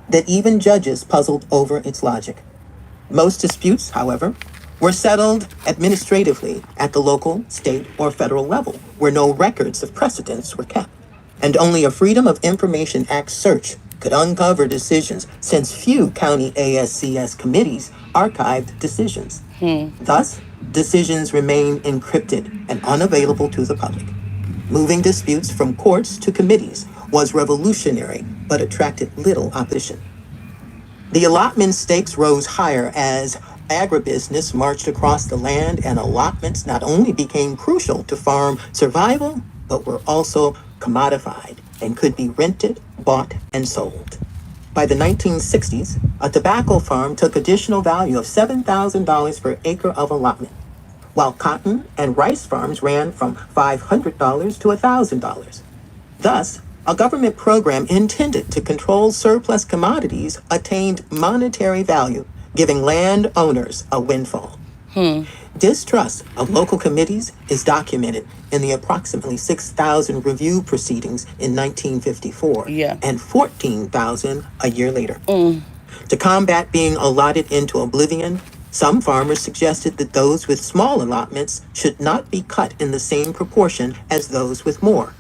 that even judges puzzled over its logic. Most disputes, however, were settled administratively at the local, state, or federal level, where no records of precedents were kept, and only a Freedom of Information Act search could uncover decisions, since few county ASCS committees archived decisions. Thus, decisions remain encrypted and unavailable to the public. Moving disputes from courts to committees was revolutionary, but attracted little opposition. The allotment stakes rose higher as agribusiness marched across the land, and allotments not only became crucial to farm survival, but were also commodified and could be rented, bought, and sold. By the 1960s, a tobacco farm took additional value of $7,000 per acre of allotment, while cotton and rice farms ran from $500 to $1,000. Thus, a government program intended to control surplus commodities attained monetary value, giving landowners a windfall. Distrust of local committees is documented in the approximately 6,000 review proceedings in 1954 Yeah. and 14,000 a year later. To combat being allotted into oblivion, some farmers suggested that those with small allotments should not be cut in the same proportion as those with more.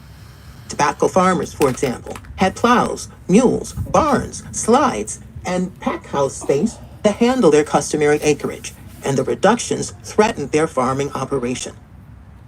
Tobacco farmers, for example, had plows, mules, barns, slides, and pack house space to handle their customary acreage, and the reductions threatened their farming operation.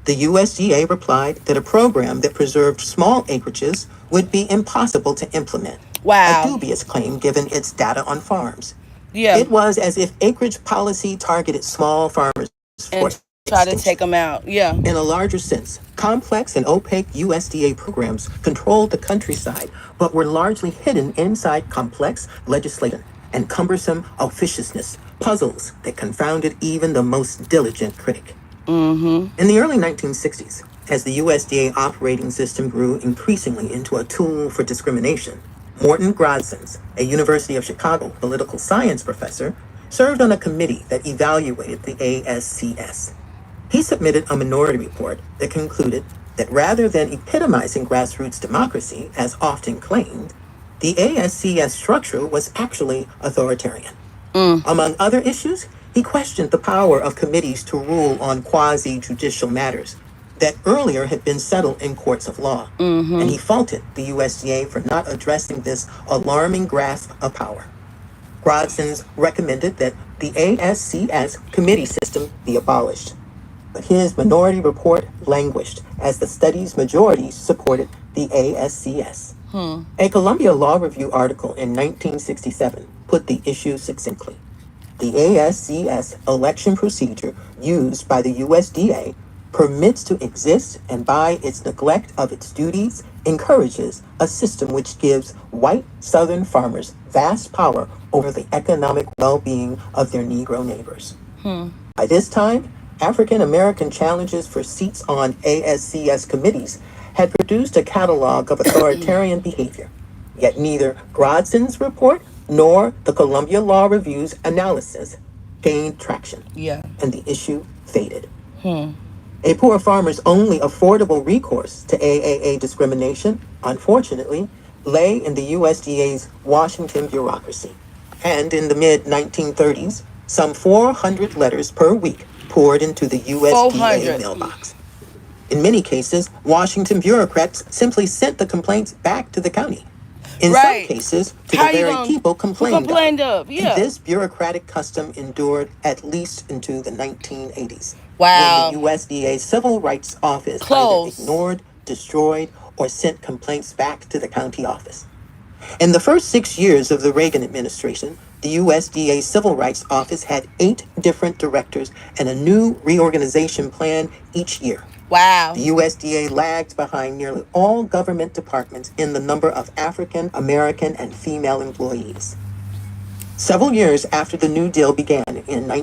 The USDA replied that a program that preserved small acreages would be impossible to implement. Wow. A dubious claim given its data on farms. Yeah. It was as if acreage policy targeted small farmers for And try to extinction. take them out. Yeah. In a larger sense, complex and opaque USDA programs controlled the countryside, but were largely hidden inside complex legislation and cumbersome officiousness, puzzles that confounded even the most diligent critic. In the early 1960s, as the USDA operating system grew increasingly into a tool for discrimination, Morton Grodzins, a University of Chicago political science professor, served on a committee that evaluated the ASCS. He submitted a minority report that concluded that rather than epitomizing grassroots democracy, as often claimed, the ASCS structure was actually authoritarian. Among other issues, he questioned the power of committees to rule on quasi-judicial matters that earlier had been settled in courts of law. And he faulted the USDA for not addressing this alarming grasp of power. Grodzins recommended that the ASCS committee system be abolished. But his minority report languished as the study's majority supported the ASCS. A Columbia Law Review article in 1967 put the issue succinctly. The ASCS election procedure used by the USDA permits to exist and by its neglect of its duties encourages a system which gives white Southern farmers vast power over the economic well-being of their Negro neighbors. By this time, African American challenges for seats on ASCS committees had produced a catalog of authoritarian behavior. Yet neither Grodzins' report nor the Columbia Law Review's analysis gained traction, Yeah. and the issue faded. A poor farmer's only affordable recourse to AAA discrimination, unfortunately, lay in the USDA's Washington bureaucracy. And in the mid-1930s, some 400 letters per week poured into the USDA 400. mailbox. In many cases, Washington bureaucrats simply sent the complaints back to the county. In Right. some cases, to How the you very gonna- people Who complained complained of. of? Yeah. And this bureaucratic custom endured at least into the 1980s. Wow. When the USDA Civil Rights Office Close. either ignored, destroyed, or sent complaints back to the county office. In the first 6 years of the Reagan administration, the USDA Civil Rights Office had 8 different directors and a new reorganization plan each year. Wow. The USDA lagged behind nearly all government departments in the number of African American and female employees. Several years after the New Deal began in